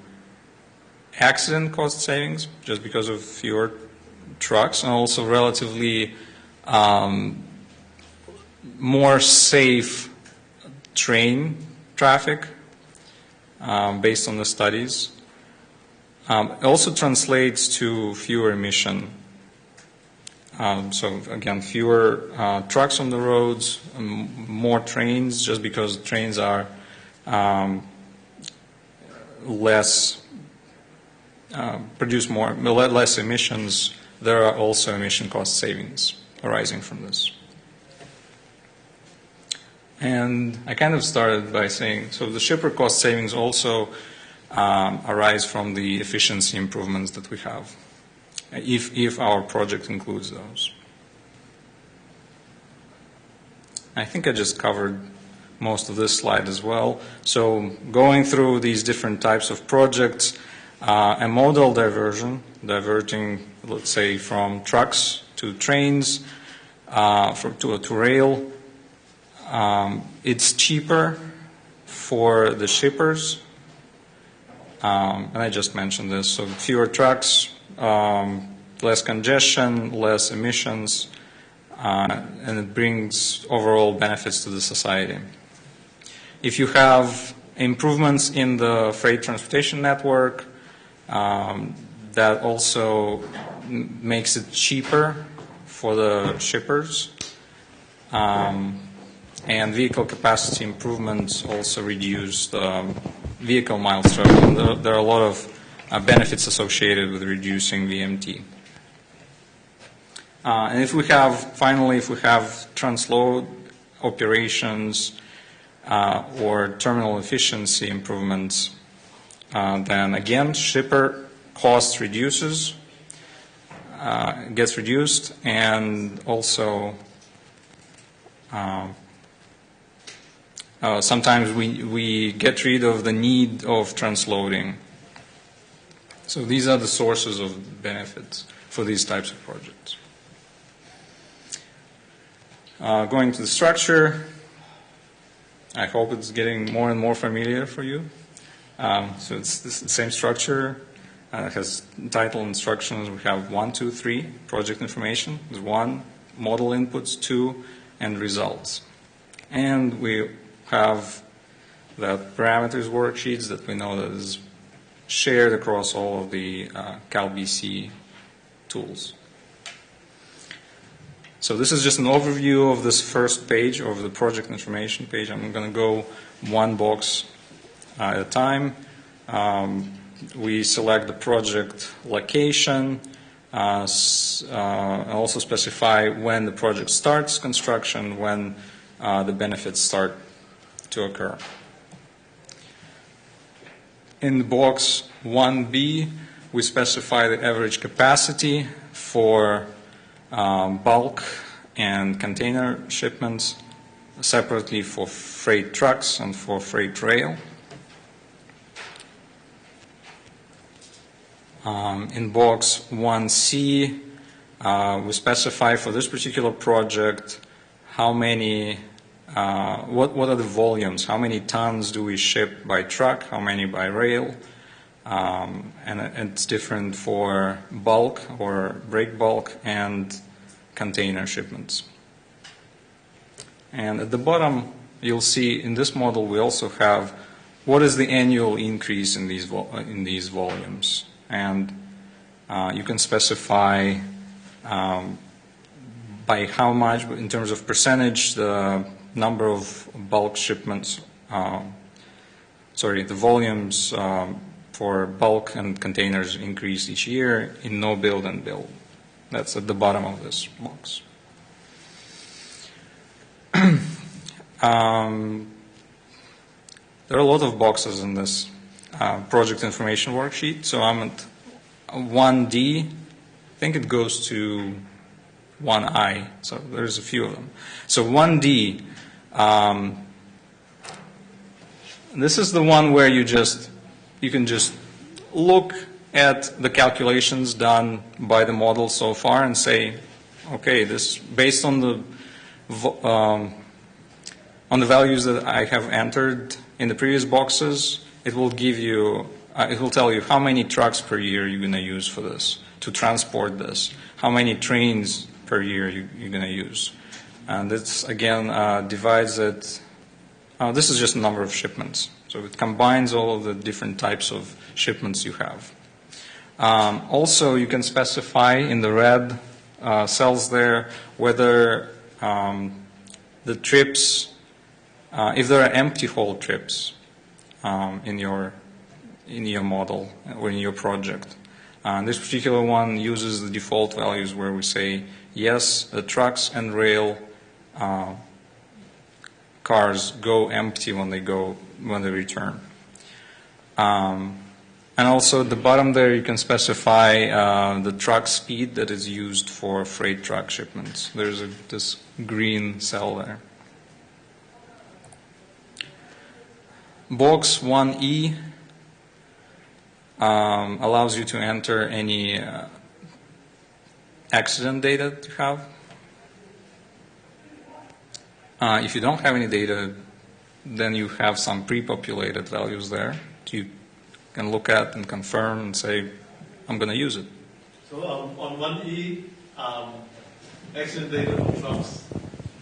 accident cost savings just because of fewer trucks, and also relatively more safe train traffic based on the studies. It also translates to fewer emission So again, fewer trucks on the roads, more trains, just because trains are produce less emissions. There are also emission cost savings arising from this. And I kind of started by saying, so the shipper cost savings also arise from the efficiency improvements that we have, if our project includes those. I think I just covered most of this slide as well. So going through these different types of projects, a modal diversion, diverting, let's say, from trucks to trains, to rail, it's cheaper for the shippers, and I just mentioned this, so fewer trucks, less congestion, less emissions, and it brings overall benefits to the society. If you have improvements in the freight transportation network, that also makes it cheaper for the shippers. And vehicle capacity improvements also reduce the vehicle miles traveled. There are a lot of benefits associated with reducing VMT. And if we have transload operations or terminal efficiency improvements, then again, shipper cost gets reduced, and also sometimes we get rid of the need of transloading. So these are the sources of benefits for these types of projects. Going to the structure, I hope it's getting more and more familiar for you. So it's the same structure. It has title instructions. We have 1, 2, 3, project information. There's 1, model inputs, 2, and results. And we have the parameters worksheets that we know that is shared across all of the CalBC tools. So this is just an overview of this first page, of the project information page. I'm going to go one box at a time. We select the project location, also specify when the project starts construction, when the benefits start to occur. In box 1B, we specify the average capacity for bulk and container shipments, separately for freight trucks and for freight rail. In box 1C, we specify for this particular project how many, what are the volumes, how many tons do we ship by truck, how many by rail, and it's different for bulk or break bulk and container shipments. And at the bottom, you'll see in this model we also have what is the annual increase in these volumes. And you can specify by how much, in terms of percentage, the number of bulk shipments, the volumes for bulk and containers increase each year in no build and build. That's at the bottom of this box. There are a lot of boxes in this project information worksheet. So I'm at 1D. I think it goes to 1I. So there's a few of them. So 1D, this is the one where you can just look at the calculations done by the model so far and say, okay, this based on the values that I have entered in the previous boxes, it will give you, it will tell you how many trucks per year you're going to use for this, to transport this, how many trains per year you're going to use. And this, again, divides it. This is just a number of shipments. So it combines all of the different types of shipments you have. Also, you can specify in the red cells there, whether the trips, if there are empty hole trips in your model or in your project. This particular one uses the default values where we say, yes, the trucks and rail cars go empty when they return. And also at the bottom there you can specify the truck speed that is used for freight truck shipments. There's this green cell there. Box 1E allows you to enter any accident data that you have. If you don't have any data, then you have some pre-populated values there. You can look at and confirm and say, I'm going to use it. So on 1E, accident data for trucks,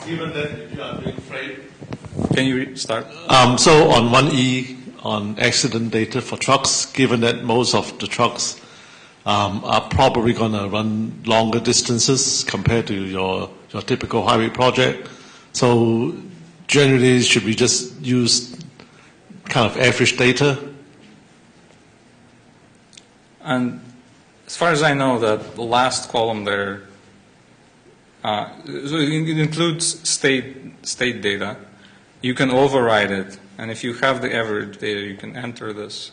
given that you are doing freight. Can you start? So on 1E, on accident data for trucks, given that most of the trucks are probably going to run longer distances compared to your typical highway project. So generally, should we just use kind of average data? And as far as I know, that the last column there, so it includes state data. You can override it, and if you have the average data, you can enter this.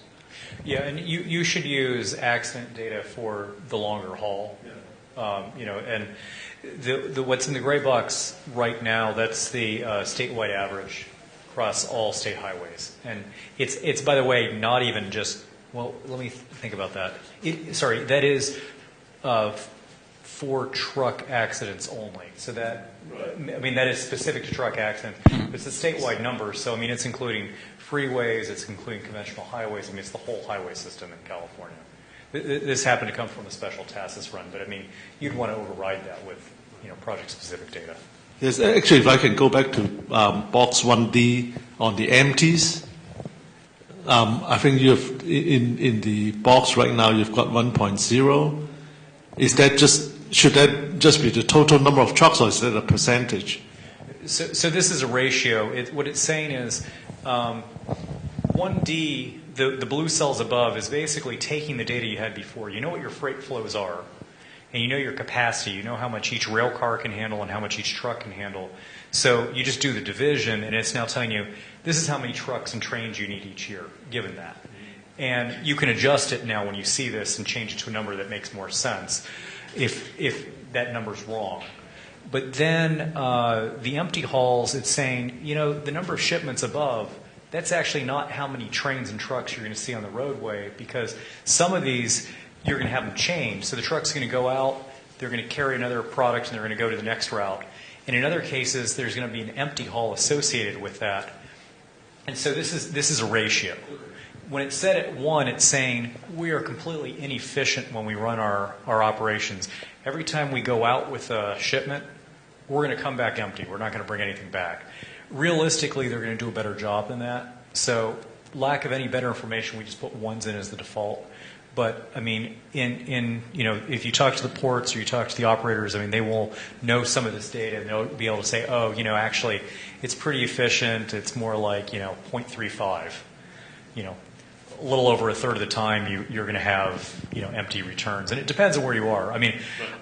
Yeah, and you should use accident data for the longer haul. And what's in the gray box right now, that's the statewide average across all state highways. And it's by the way, not even just, well, let me think about that. That is for truck accidents only. So that, that is specific to truck accidents. It's a statewide number, so it's including freeways, it's including conventional highways. It's the whole highway system in California. This happened to come from a special task that's run, but you'd want to override that with project-specific data. Yes, actually, if I can go back to box 1D on the empties, I think you have in the box right now you've got 1.0. Is that should that just be the total number of trucks, or is that a percentage? So this is a ratio. What it's saying is 1D, the blue cells above, is basically taking the data you had before. You know what your freight flows are, and you know your capacity. You know how much each rail car can handle and how much each truck can handle. So you just do the division, and it's now telling you this is how many trucks and trains you need each year, given that. And you can adjust it now when you see this and change it to a number that makes more sense if that number's wrong. But then the empty hauls, it's saying, the number of shipments above, that's actually not how many trains and trucks you're going to see on the roadway, because some of these, you're going to have them change. So the truck's going to go out, they're going to carry another product, and they're going to go to the next route. And in other cases, there's going to be an empty haul associated with that. And so this is a ratio. When it's set at 1, it's saying we are completely inefficient when we run our operations. Every time we go out with a shipment, we're going to come back empty. We're not going to bring anything back. Realistically, they're going to do a better job than that. So lack of any better information, we just put 1s in as the default. But if you talk to the ports or you talk to the operators, they will know some of this data, and they'll be able to say, actually, it's pretty efficient. It's more like 0.35. A little over a third of the time you're going to have empty returns, and it depends on where you are.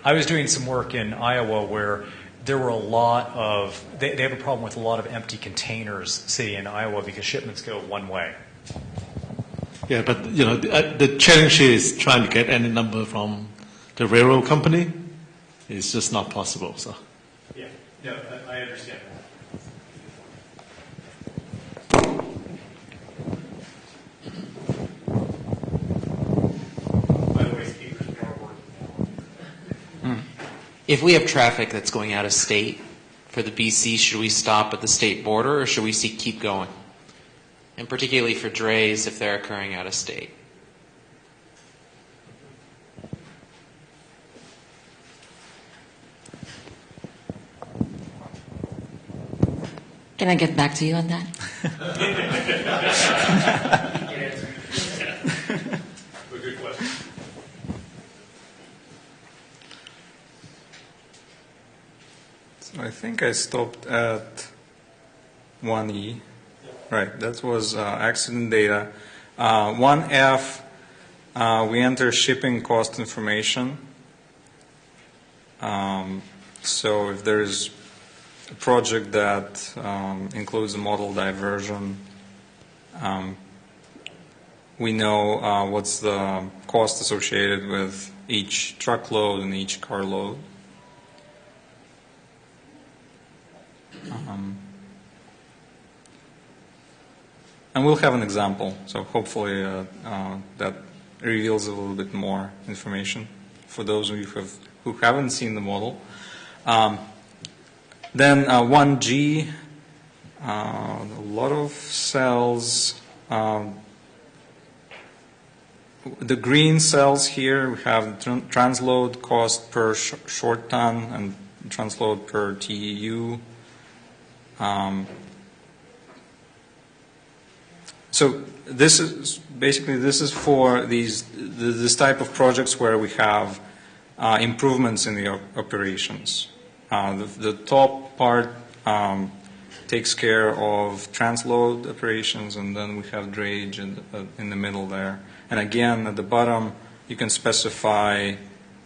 I was doing some work in Iowa where there were a lot of they have a problem with a lot of empty containers sitting in Iowa because shipments go one way. Yeah, but the challenge here is trying to get any number from the railroad company. It's just not possible. So. Yeah, no, I understand that. If we have traffic that's going out of state for the BC, should we stop at the state border or should we keep going? And particularly for drays if they're occurring out of state. Can I get back to you on that? Good question. So I think I stopped at 1E. Right, that was accident data. 1F, we enter shipping cost information. So if there's a project that includes a model diversion, we know what's the cost associated with each truckload and each carload. And we'll have an example, so hopefully that reveals a little bit more information for those of you who haven't seen the model. Then 1G, a lot of cells. The green cells here, we have transload cost per short ton and transload per TEU. So this is for this type of projects where we have improvements in the operations. The top part takes care of transload operations, and then we have drayage in the middle there. And again, at the bottom, you can specify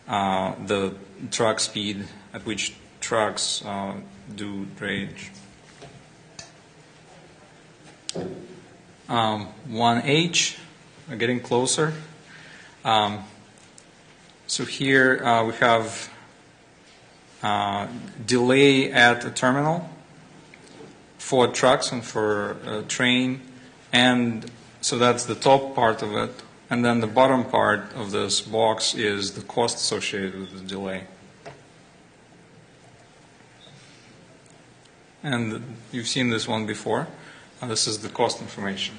the truck speed at which trucks do drayage. 1H, we're getting closer. So here we have delay at a terminal for trucks and for a train, and so that's the top part of it. And then the bottom part of this box is the cost associated with the delay. And you've seen this one before. This is the cost information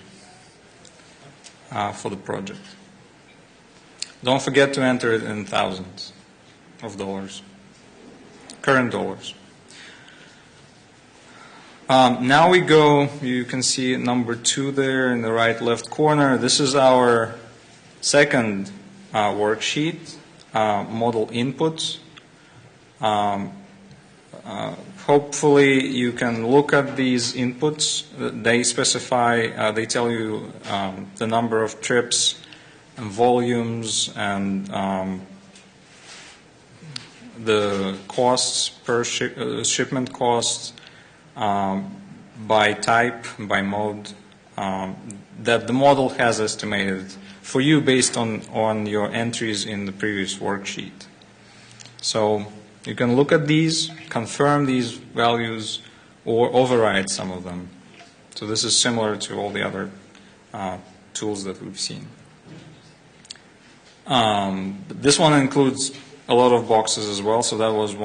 for the project. Don't forget to enter it in thousands of dollars, current dollars. Now we go, you can see number 2 there in the right left corner. This is our second worksheet, model inputs. Hopefully you can look at these inputs. They specify, they tell you the number of trips and volumes and the costs per shipment costs by type, by mode, that the model has estimated for you based on your entries in the previous worksheet. So you can look at these, confirm these values, or override some of them. So this is similar to all the other tools that we've seen. This one includes a lot of boxes as well, so that was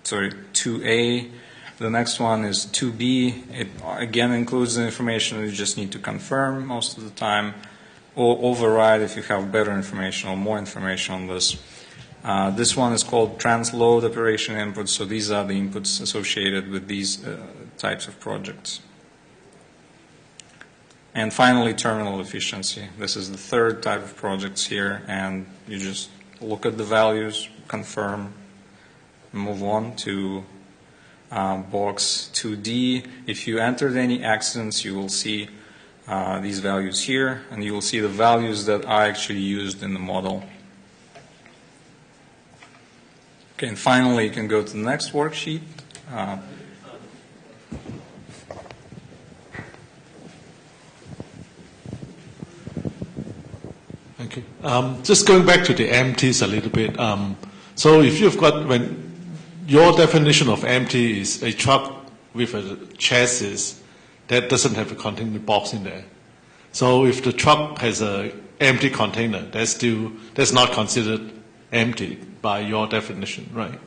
2A. The next one is 2B. It again includes the information you just need to confirm most of the time, or override if you have better information or more information on this. This one is called transload operation inputs, so these are the inputs associated with these types of projects. And finally, terminal efficiency. This is the third type of projects here, and you just look at the values, confirm, move on to box 2D. If you entered any accidents, you will see these values here, and you will see the values that are actually used in the model. Okay, and finally, you can go to the next worksheet. Thank you. Just going back to the empties a little bit. So if you've got, when your definition of empty is a truck with a chassis that doesn't have a container box in there. So if the truck has an empty container, that's not considered empty by your definition, right?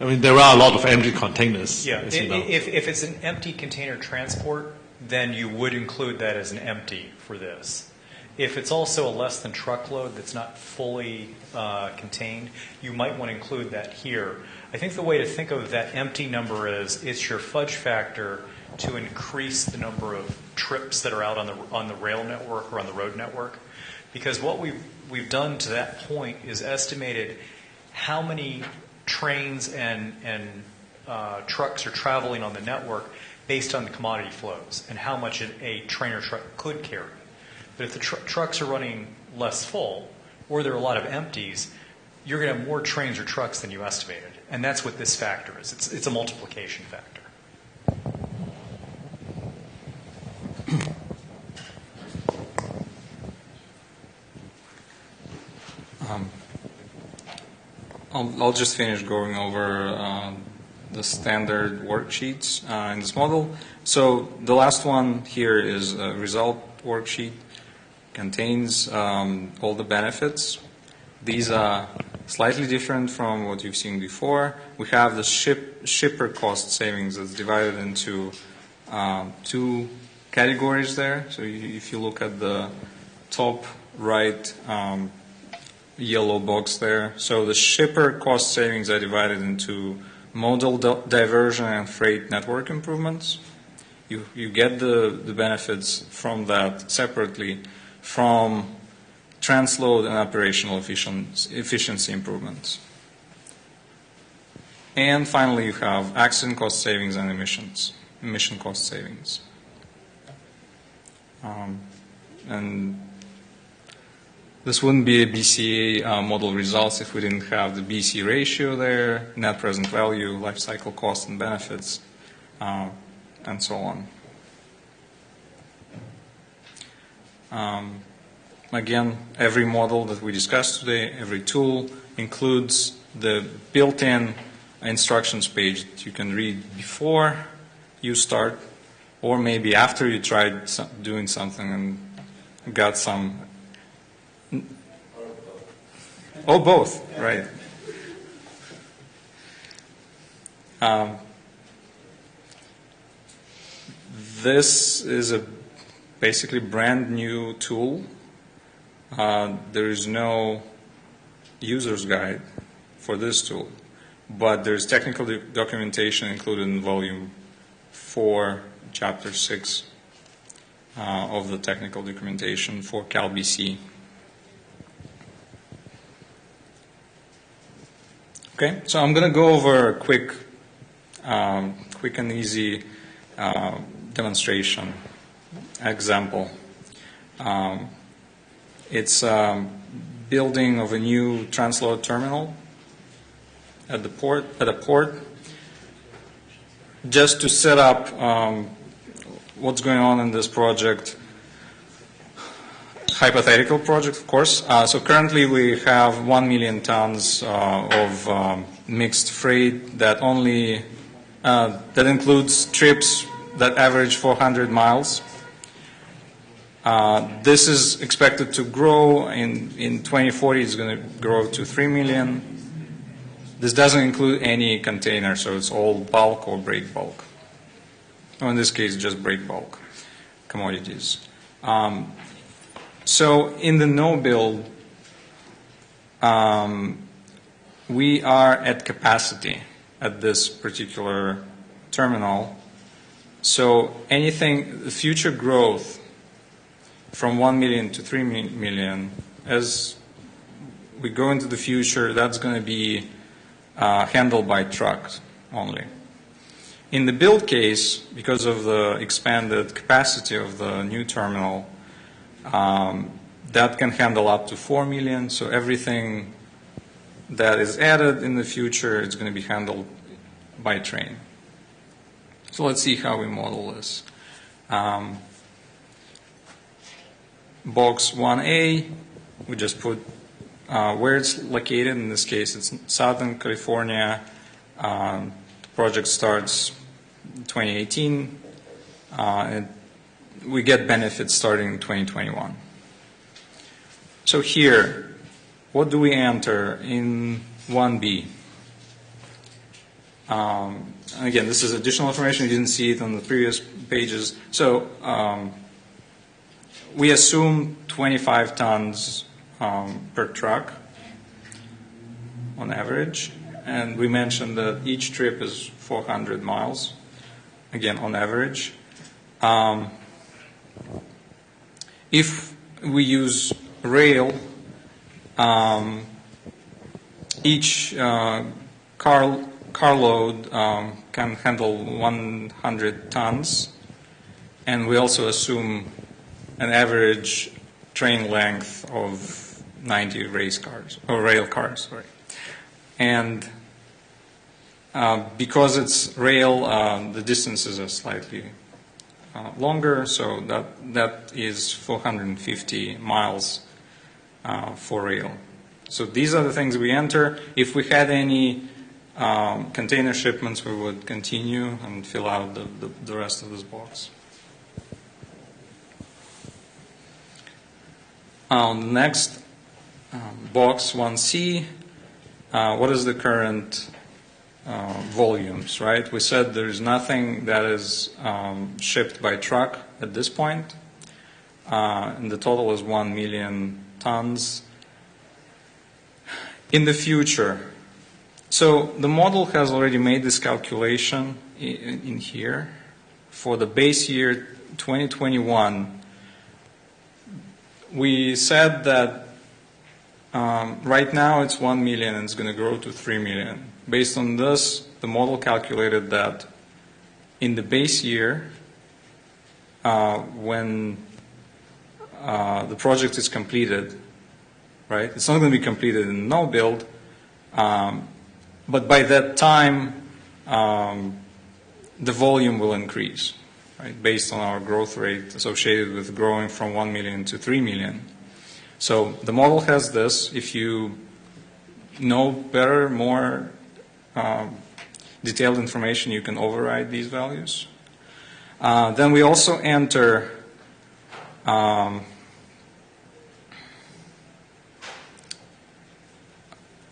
I mean, there are a lot of empty containers. Yeah, as you know. if it's an empty container transport, then you would include that as an empty for this. If it's also a less than truckload that's not fully contained, you might want to include that here. I think the way to think of that empty number is it's your fudge factor to increase the number of trips that are out on the rail network or on the road network. Because what we've done to that point is estimated how many trains and trucks are traveling on the network based on the commodity flows and how much a train or truck could carry. But if the trucks are running less full, or there are a lot of empties, you're going to have more trains or trucks than you estimated. And that's what this factor is. It's a multiplication factor. I'll just finish going over the standard worksheets in this model. So the last one here is a result worksheet. Contains all the benefits. These are slightly different from what you've seen before. We have the shipper cost savings that's divided into two categories there. So if you look at the top right yellow box there, so the shipper cost savings are divided into modal diversion and freight network improvements. You get the benefits from that separately from transload and operational efficiency improvements. And finally, you have accident cost savings and emission cost savings. And this wouldn't be a BCA model results if we didn't have the BC ratio there, net present value, life cycle cost and benefits, and so on. Again, every model that we discussed today, every tool includes the built-in instructions page that you can read before you start, or maybe after you tried doing something and got some. Oh, both, right. This is a basically brand new tool. There is no user's guide for this tool, but there's technical documentation included in volume 4, chapter 6 of the technical documentation for CalBC. Okay, so I'm going to go over a quick and easy demonstration example. It's building of a new transload terminal at a port. Just to set up what's going on in this project, hypothetical project, of course. So currently we have 1 million tons of mixed freight that that includes trips that average 400 miles. This is expected to grow. In 2040, it's going to grow to 3 million. This doesn't include any container, so it's all bulk or break bulk. Or in this case, just break bulk commodities. So in the no build, we are at capacity at this particular terminal. So anything, future growth from 1 million to 3 million, as we go into the future, that's going to be handled by trucks only. In the build case, because of the expanded capacity of the new terminal, that can handle up to 4 million. So everything that is added in the future is going to be handled by train. So let's see how we model this. Box 1A, we just put where it's located. In this case, it's Southern California. The project starts 2018. And we get benefits starting in 2021. So here, what do we enter in 1B? Again, this is additional information. You didn't see it on the previous pages. So we assume 25 tons per truck on average. And we mentioned that each trip is 400 miles, again, on average. If we use rail, each carload can handle 100 tons, and we also assume an average train length of 90 race cars, or rail cars, sorry. And because it's rail, the distances are slightly longer, so that is 450 miles for rail. So these are the things we enter. If we had any container shipments, we would continue and fill out the rest of this box. On the next box 1C, what is the current volumes, right? We said there's nothing that is shipped by truck at this point, and the total is 1 million tons. In the future, so the model has already made this calculation in here. For the base year 2021, we said that right now it's 1 million and it's going to grow to 3 million. Based on this, the model calculated that in the base year, when the project is completed, right? It's not going to be completed in no build, but by that time, the volume will increase, right? Based on our growth rate associated with growing from 1 million to 3 million. So the model has this. If you know better, more detailed information, you can override these values. Then we also enter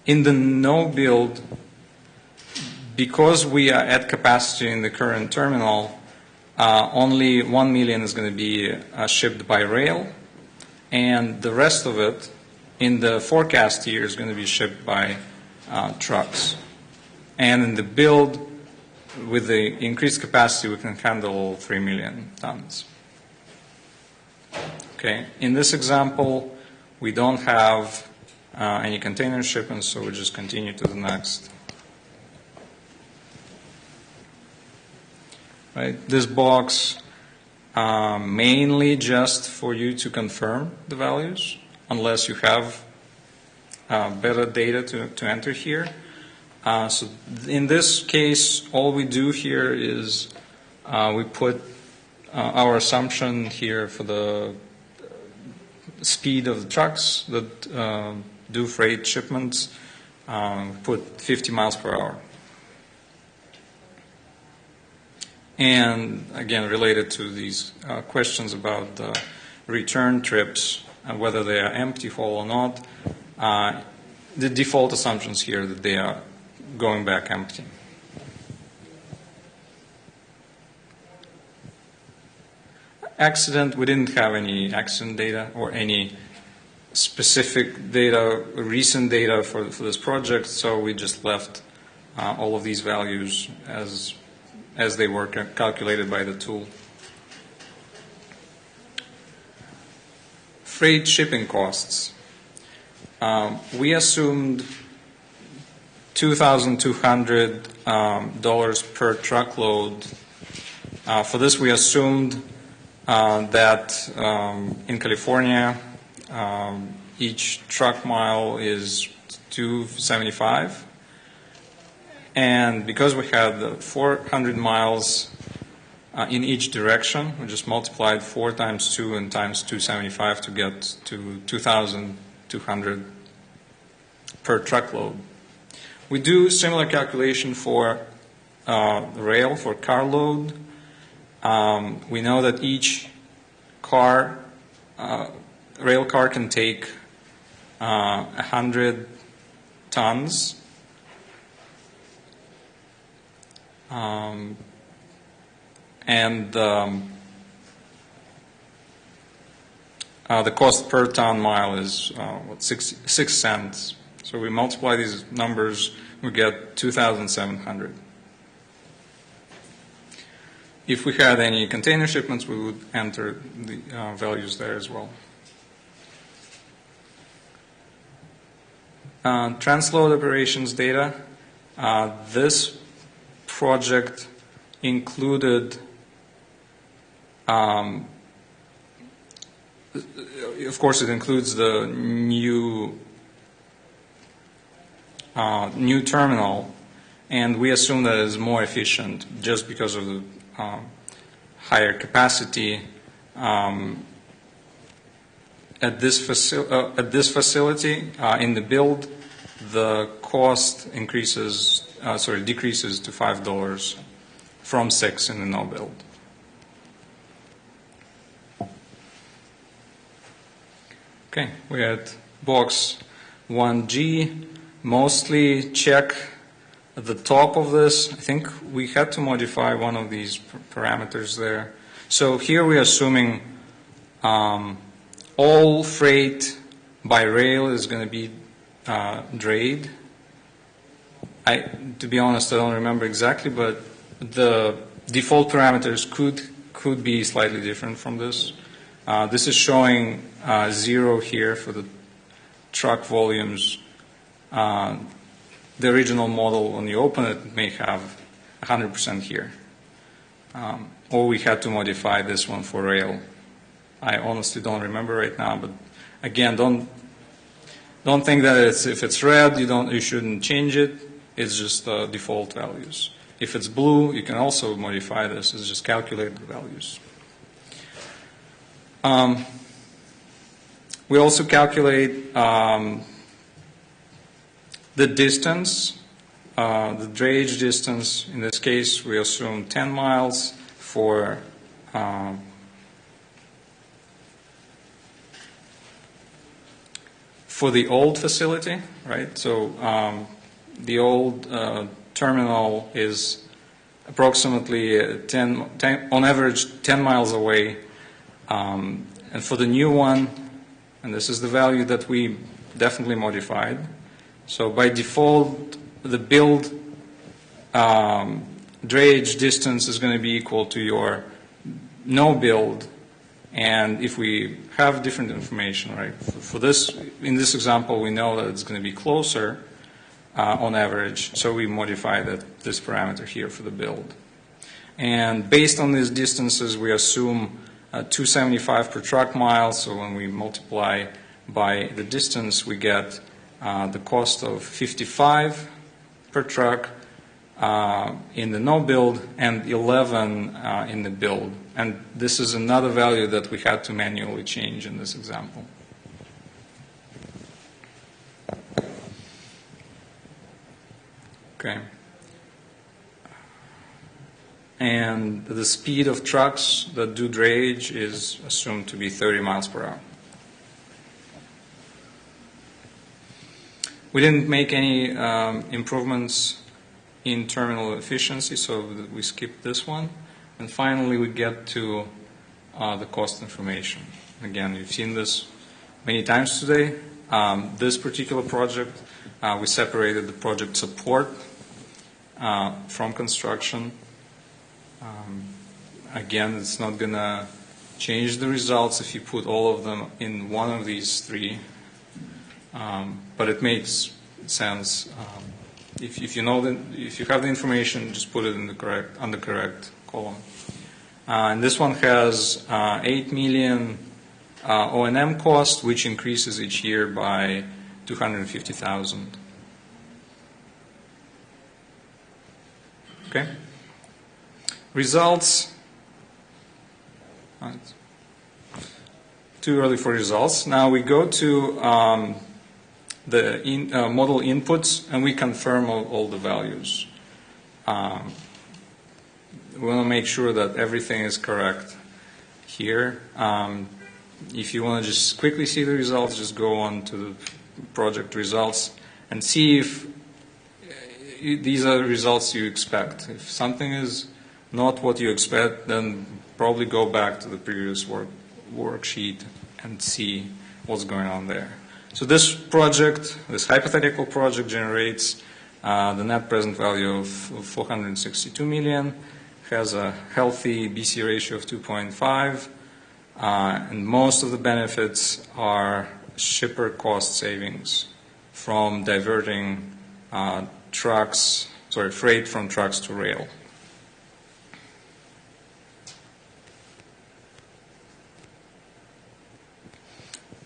in the no build, because we are at capacity in the current terminal, only 1 million is going to be shipped by rail, and the rest of it in the forecast year is going to be shipped by trucks. And in the build, with the increased capacity, we can handle 3 million tons. Okay. In this example, we don't have any container shipments, so we just continue to the next. Right. This box mainly just for you to confirm the values, unless you have better data to enter here. So in this case, all we do here is we put our assumption here for the speed of the trucks that do freight shipments, put 50 miles per hour. And again, related to these questions about the return trips, whether they are empty, full or not, the default assumptions here that they are going back empty. Accident, we didn't have any accident data or any specific data, recent data for this project, so we just left all of these values as they were calculated by the tool. Freight shipping costs. We assumed $2,200 per truckload. For this, we assumed that in California, each truck mile is $2.75. And because we had 400 miles in each direction, we just multiplied 4 times 2 and times 275 to get to 2,200 per truckload. We do similar calculation for rail, for carload. We know that each car, rail car can take 100 tons. And the cost per ton mile is 6 cents. So we multiply these numbers, we get 2,700. If we had any container shipments, we would enter the values there as well. Transload operations data. This project included, of course, it includes the new terminal, and we assume that it's more efficient just because of the higher capacity. At this facility, in the build, the cost decreases to $5 from $6 in the no build. Okay, we had box 1G, mostly check at the top of this. I think we had to modify one of these parameters there. So here we're assuming all freight by rail is going to be drayed. To be honest, I don't remember exactly, but the default parameters could be slightly different from this. This is showing 0 here for the truck volumes. The original model, when you open it, may have 100% here. Or we had to modify this one for rail. I honestly don't remember right now, but again, don't think that if it's red, you shouldn't change it. It's just default values. If it's blue, you can also modify this. It's just calculate the values. We also calculate the distance, the drayage distance. In this case, we assume 10 miles for the old facility, right? So the old terminal is approximately on average 10 miles away. And for the new one, and this is the value that we definitely modified. So by default, the build drayage distance is going to be equal to your no build. And if we have different information, right, for this, in this example, we know that it's going to be closer on average, so we modify this parameter here for the build. And based on these distances, we assume $2.75 per truck mile, so when we multiply by the distance, we get the cost of $55 per truck in the no build and 11 in the build. And this is another value that we had to manually change in this example. Okay. And the speed of trucks that do drayage is assumed to be 30 miles per hour. We didn't make any improvements in terminal efficiency, so we skipped this one. And finally, we get to the cost information. Again, you've seen this many times today. This particular project, we separated the project support from construction. Again, it's not going to change the results if you put all of them in one of these three, but it makes sense. If you have the information, just put it in the correct column. And this one has $8 million O&M cost, which increases each year by $250,000. Okay. Results. Too early for results. Now we go to the model inputs, and we confirm all the values. We want to make sure that everything is correct here. If you want to just quickly see the results, just go on to the project results and see if these are the results you expect. If something is not what you expect, then probably go back to the previous worksheet and see what's going on there. So this project, this hypothetical project, generates the net present value of $462 million, has a healthy BC ratio of 2.5, and most of the benefits are shipper cost savings from diverting freight from trucks to rail.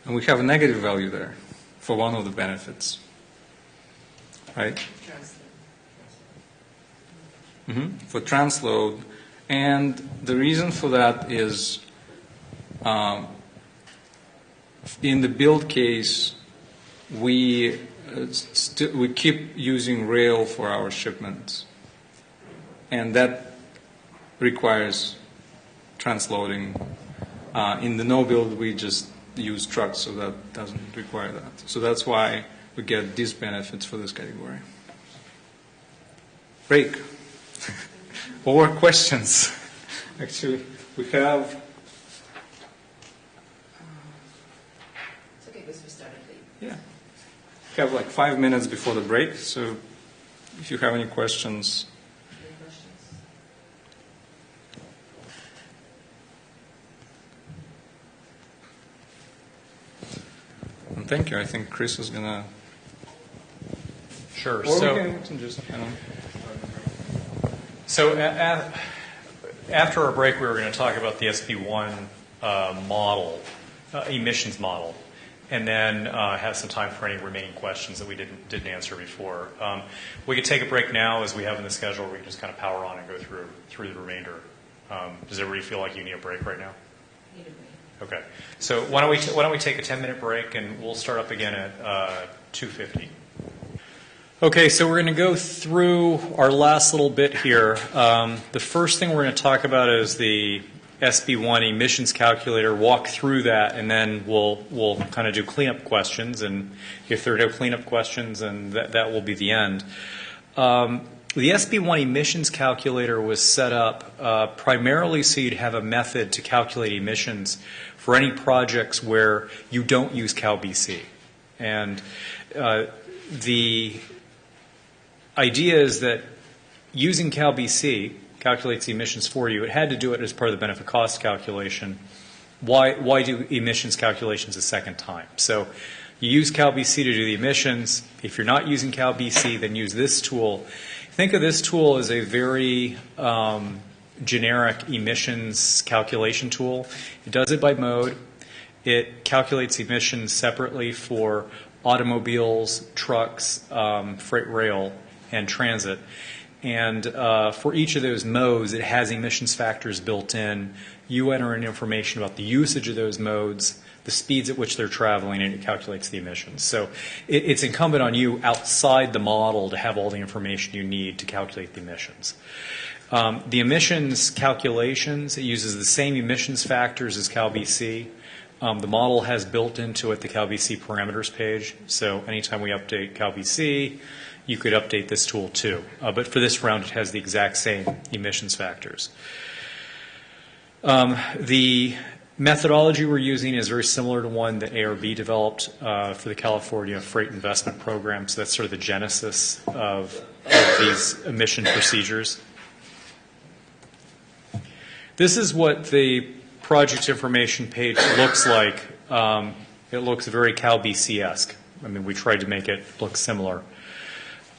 And we have a negative value there for one of the benefits, right? For transload. And the reason for that is in the build case, we keep using rail for our shipments. And that requires transloading. In the no build, we just use trucks, so that doesn't require that. So that's why we get these benefits for this category. Break. Or questions? Actually, we have. It's okay because we started late. Yeah. We have like 5 minutes before the break, so if you have any questions. Any questions? And thank you. I think Chris is gonna. Sure. Or So, we can just. After our break, we were going to talk about the SB1 model, emissions model, and then have some time for any remaining questions that we didn't answer before. We could take a break now, as we have in the schedule. We can just kind of power on and go through the remainder. Does everybody feel like you need a break right now? Need a break. Okay. So why don't we take a 10-minute break, and we'll start up again at 2:50. Okay, so we're going to go through our last little bit here. The first thing we're going to talk about is the SB1 emissions calculator, walk through that, and then we'll kind of do cleanup questions. And if there are no cleanup questions, then that will be the end. The SB1 emissions calculator was set up primarily so you'd have a method to calculate emissions for any projects where you don't use CalBC. And the idea is that using CalBC calculates the emissions for you. It had to do it as part of the benefit cost calculation. Why do emissions calculations a second time? So you use CalBC to do the emissions. If you're not using CalBC, then use this tool. Think of this tool as a very generic emissions calculation tool. It does it by mode. It calculates emissions separately for automobiles, trucks, freight rail, and transit. And for each of those modes, it has emissions factors built in. You enter in information about the usage of those modes, the speeds at which they're traveling, and it calculates the emissions. So it's incumbent on you outside the model to have all the information you need to calculate the emissions. The emissions calculations, it uses the same emissions factors as CalBC. The model has built into it the CalBC parameters page. So anytime we update CalBC, you could update this tool too. But for this round, it has the exact same emissions factors. The methodology we're using is very similar to one that ARB developed for the California Freight Investment Program. So that's sort of the genesis of these emission procedures. This is what the project information page looks like. It looks very CalBC-esque. I mean, we tried to make it look similar.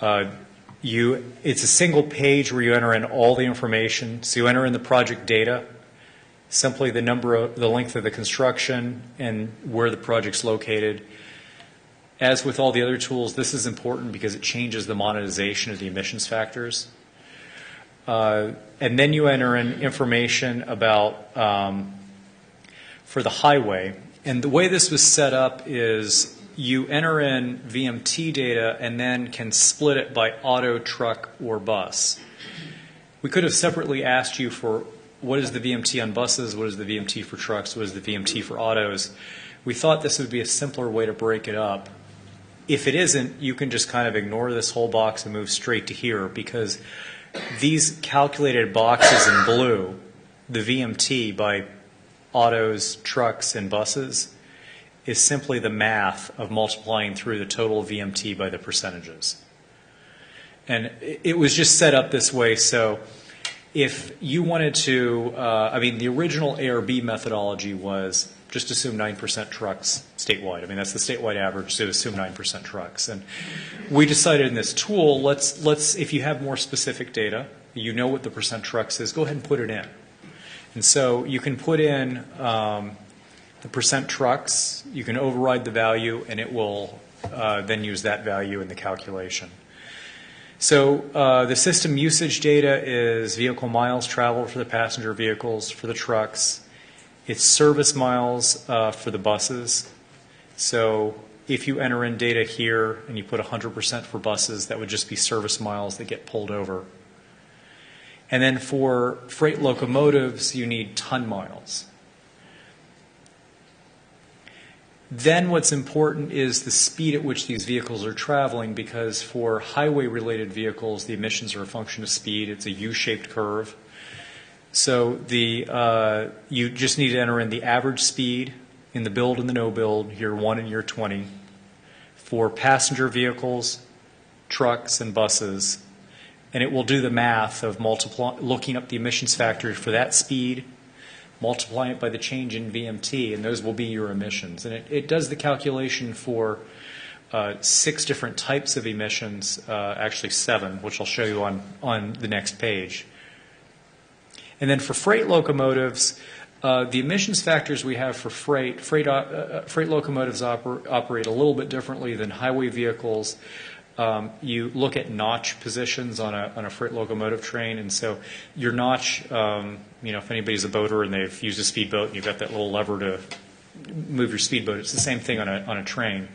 It's a single page where you enter in all the information. So you enter in the project data, simply the length of the construction, and where the project's located. As with all the other tools, this is important because it changes the monetization of the emissions factors. And then you enter in information about for the highway. And the way this was set up is you enter in VMT data and then can split it by auto, truck, or bus. We could have separately asked you for what is the VMT on buses, what is the VMT for trucks, what is the VMT for autos. We thought this would be a simpler way to break it up. If it isn't, you can just kind of ignore this whole box and move straight to here, because these calculated boxes in blue, the VMT by autos, trucks, and buses, is simply the math of multiplying through the total VMT by the percentages. And it was just set up this way so if you wanted to, the original ARB methodology was Just assume 9% trucks statewide. I mean, that's the statewide average, so assume 9% trucks. And we decided in this tool, let's if you have more specific data, you know what the percent trucks is, go ahead and put it in. And so you can put in the percent trucks, you can override the value, and it will then use that value in the calculation. So the system usage data is vehicle miles traveled for the passenger vehicles, for the trucks. It's service miles for the buses. So if you enter in data here and you put 100% for buses, that would just be service miles that get pulled over. And then for freight locomotives, you need ton miles. Then what's important is the speed at which these vehicles are traveling, because for highway-related vehicles, the emissions are a function of speed. It's a U-shaped curve. So you just need to enter in the average speed in the build and the no build, year 1 and year 20, for passenger vehicles, trucks, and buses. And it will do the math of looking up the emissions factor for that speed, multiply it by the change in VMT, and those will be your emissions. And it does the calculation for 6 different types of emissions, actually 7, which I'll show you on the next page. And then for freight locomotives, the emissions factors we have for freight locomotives operate a little bit differently than highway vehicles. You look at notch positions on a freight locomotive train, and so your notch, if anybody's a boater and they've used a speedboat and you've got that little lever to move your speedboat, it's the same thing on a train.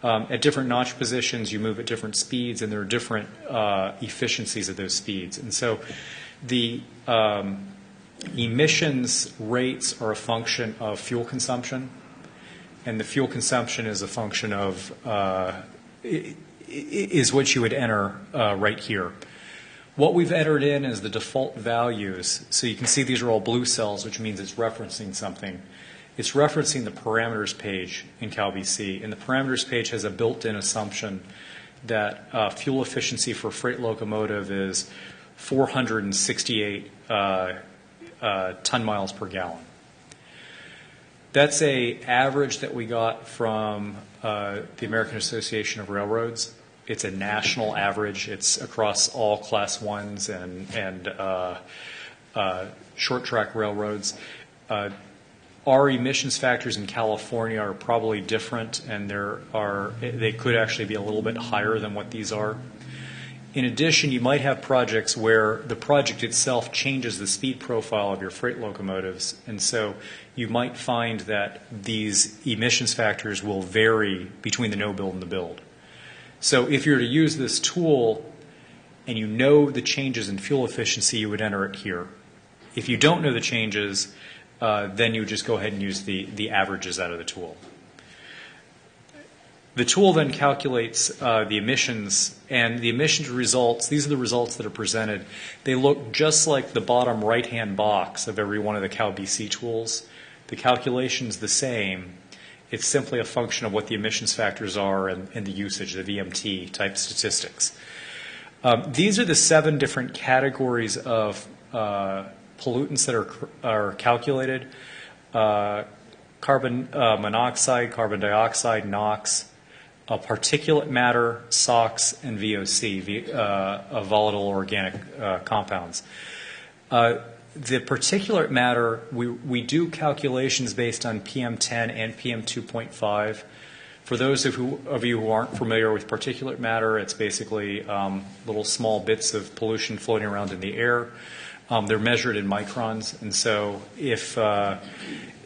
At different notch positions, you move at different speeds, and there are different efficiencies of those speeds. And so the emissions rates are a function of fuel consumption, and the fuel consumption is a function of is what you would enter right here. What we've entered in is the default values. So you can see these are all blue cells, which means it's referencing something. It's referencing the parameters page in CalBC, and the parameters page has a built-in assumption that fuel efficiency for freight locomotive is 468 ton miles per gallon. That's an average that we got from the American Association of Railroads. It's a national average. It's across all Class 1s and short track railroads. Our emissions factors in California are probably different, and they could actually be a little bit higher than what these are. In addition, you might have projects where the project itself changes the speed profile of your freight locomotives, and so you might find that these emissions factors will vary between the no build and the build. So if you're to use this tool and you know the changes in fuel efficiency, you would enter it here. If you don't know the changes, then you would just go ahead and use the averages out of the tool. The tool then calculates the emissions, and the emissions results, these are the results that are presented. They look just like the bottom right-hand box of every one of the CalBC tools. The calculation's the same. It's simply a function of what the emissions factors are and the usage, the VMT type statistics. These are the 7 different categories of pollutants that are calculated. Carbon monoxide, carbon dioxide, NOx, particulate matter, SOx, and VOC, volatile organic compounds. The particulate matter, we do calculations based on PM10 and PM2.5. For those of you who aren't familiar with particulate matter, it's basically little small bits of pollution floating around in the air. They're measured in microns, and so if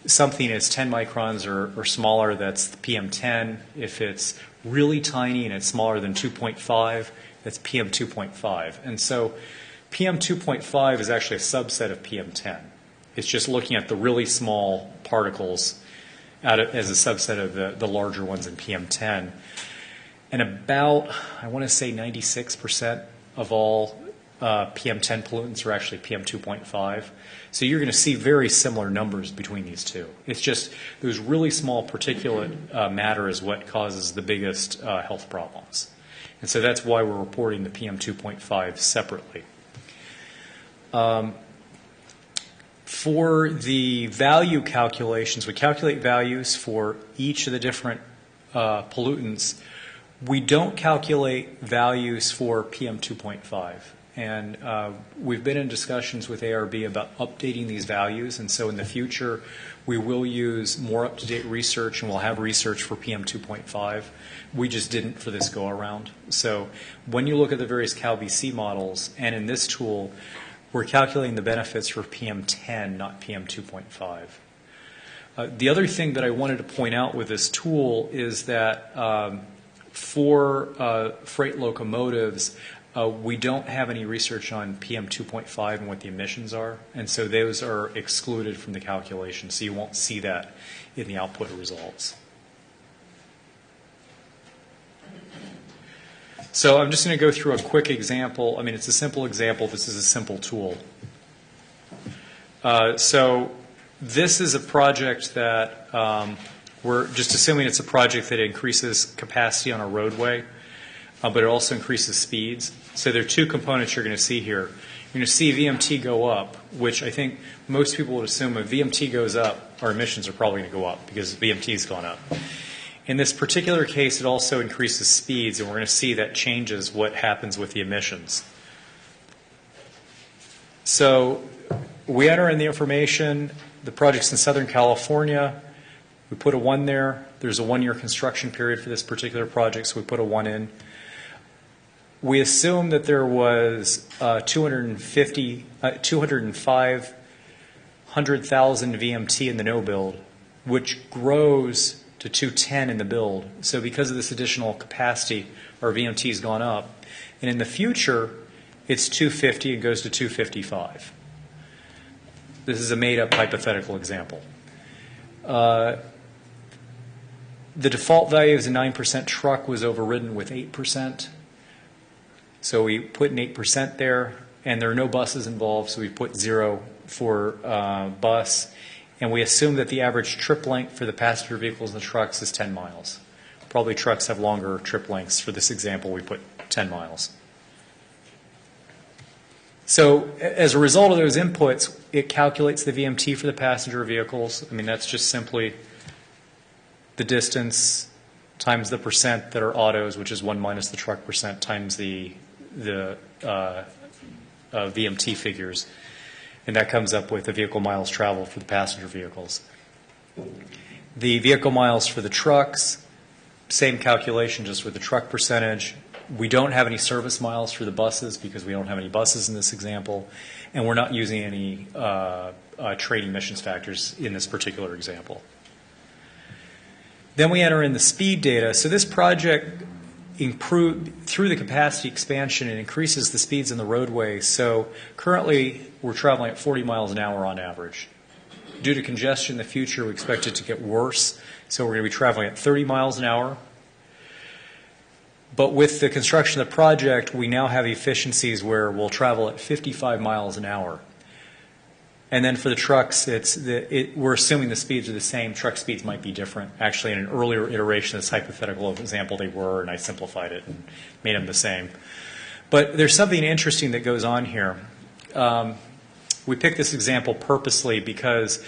something is 10 microns or smaller, that's the PM10. If it's really tiny and it's smaller than 2.5, that's PM2.5. And so PM2.5 is actually a subset of PM10. It's just looking at the really small particles as a subset of the larger ones in PM10. And about, I want to say 96% of all PM10 pollutants are actually PM2.5. So you're going to see very similar numbers between these two. It's just those really small particulate matter is what causes the biggest health problems. And so that's why we're reporting the PM2.5 separately. For the value calculations, we calculate values for each of the different pollutants. We don't calculate values for PM 2.5. And we've been in discussions with ARB about updating these values. And so in the future, we will use more up-to-date research, and we'll have research for PM 2.5. We just didn't for this go-around. So when you look at the various CalBC models, and in this tool, we're calculating the benefits for PM 10, not PM 2.5. The other thing that I wanted to point out with this tool is that for freight locomotives, we don't have any research on PM 2.5 and what the emissions are, and so those are excluded from the calculation, so you won't see that in the output results. So I'm just going to go through a quick example. I mean, it's a simple example. This is a simple tool. So this is a project that we're just assuming it's a project that increases capacity on a roadway, but it also increases speeds. So there are two components you're going to see here. You're going to see VMT go up, which I think most people would assume if VMT goes up, our emissions are probably going to go up because VMT has gone up. In this particular case, it also increases speeds, and we're going to see that changes what happens with the emissions. So we enter in the information. The project's in Southern California. We put a 1 there. There's a 1-year construction period for this particular project, so we put a 1 in. We assume that there was 205,000 VMT in the no build, which grows to 210 in the build. So because of this additional capacity, our VMT has gone up. And in the future, it's 250 and goes to 255. This is a made-up hypothetical example. The default value of the 9% truck was overridden with 8%. So we put an 8% there, and there are no buses involved, so we put 0 for bus. And we assume that the average trip length for the passenger vehicles and the trucks is 10 miles. Probably trucks have longer trip lengths. For this example, we put 10 miles. So as a result of those inputs, it calculates the VMT for the passenger vehicles. I mean, that's just simply the distance times the percent that are autos, which is 1 minus the truck percent, times the VMT figures. And that comes up with the vehicle miles traveled for the passenger vehicles. The vehicle miles for the trucks, same calculation, just with the truck percentage. We don't have any service miles for the buses because we don't have any buses in this example. And we're not using any trade emissions factors in this particular example. Then we enter in the speed data. So this project improved through the capacity expansion. It increases the speeds in the roadway. So currently we're traveling at 40 miles an hour on average. Due to congestion in the future, we expect it to get worse. So we're going to be traveling at 30 miles an hour. But with the construction of the project, we now have efficiencies where we'll travel at 55 miles an hour. And then for the trucks, we're assuming the speeds are the same. Truck speeds might be different. Actually, in an earlier iteration of this hypothetical example, they were, and I simplified it and made them the same. But there's something interesting that goes on here. We picked this example purposely because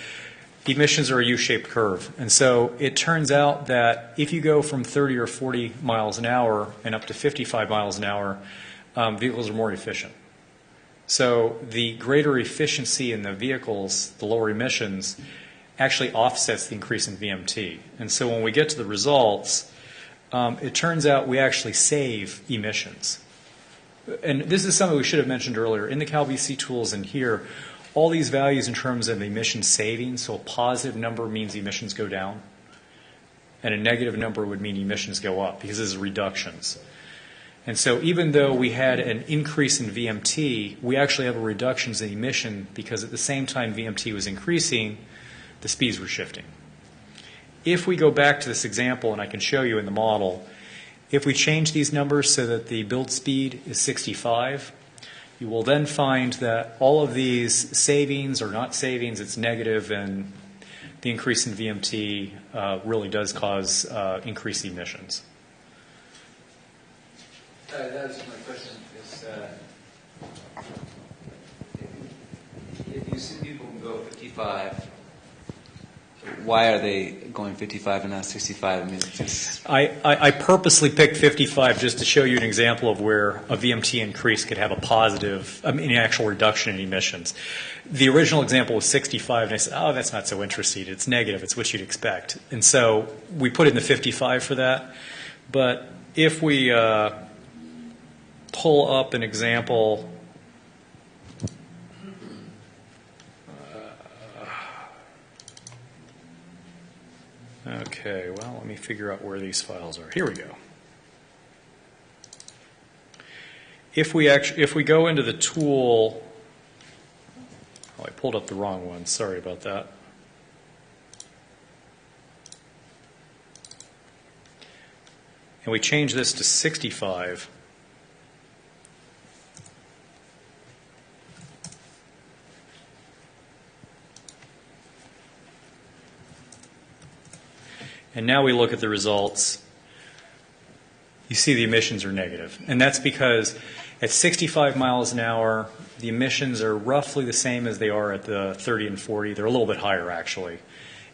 emissions are a U-shaped curve. And so it turns out that if you go from 30 or 40 miles an hour and up to 55 miles an hour, vehicles are more efficient. So the greater efficiency in the vehicles, the lower emissions, actually offsets the increase in VMT. And so when we get to the results, it turns out we actually save emissions. And this is something we should have mentioned earlier. In the CalBC tools in here, all these values in terms of emission savings, so a positive number means emissions go down, and a negative number would mean emissions go up because this is reductions. And so even though we had an increase in VMT, we actually have a reduction in emission because at the same time VMT was increasing, the speeds were shifting. If we go back to this example, and I can show you in the model, if we change these numbers so that the build speed is 65, you will then find that all of these savings are not savings, it's negative, and the increase in VMT really does cause increased emissions. That was my question. If You see people go 55. Why are they going 55 and not 65? I mean, it's just... I purposely picked 55 just to show you an example of where a VMT increase could have a positive, an actual reduction in emissions. The original example was 65, and I said, oh, that's not so interesting. It's negative. It's what you'd expect. And so we put in the 55 for that. But if we pull up an example... Okay, well, let me figure out where these files are. Here we go. If we go into the tool, oh, I pulled up the wrong one. Sorry about that. And we change this to 65. And now we look at the results. You see the emissions are negative. And that's because at 65 miles an hour, the emissions are roughly the same as they are at the 30 and 40. They're a little bit higher, actually.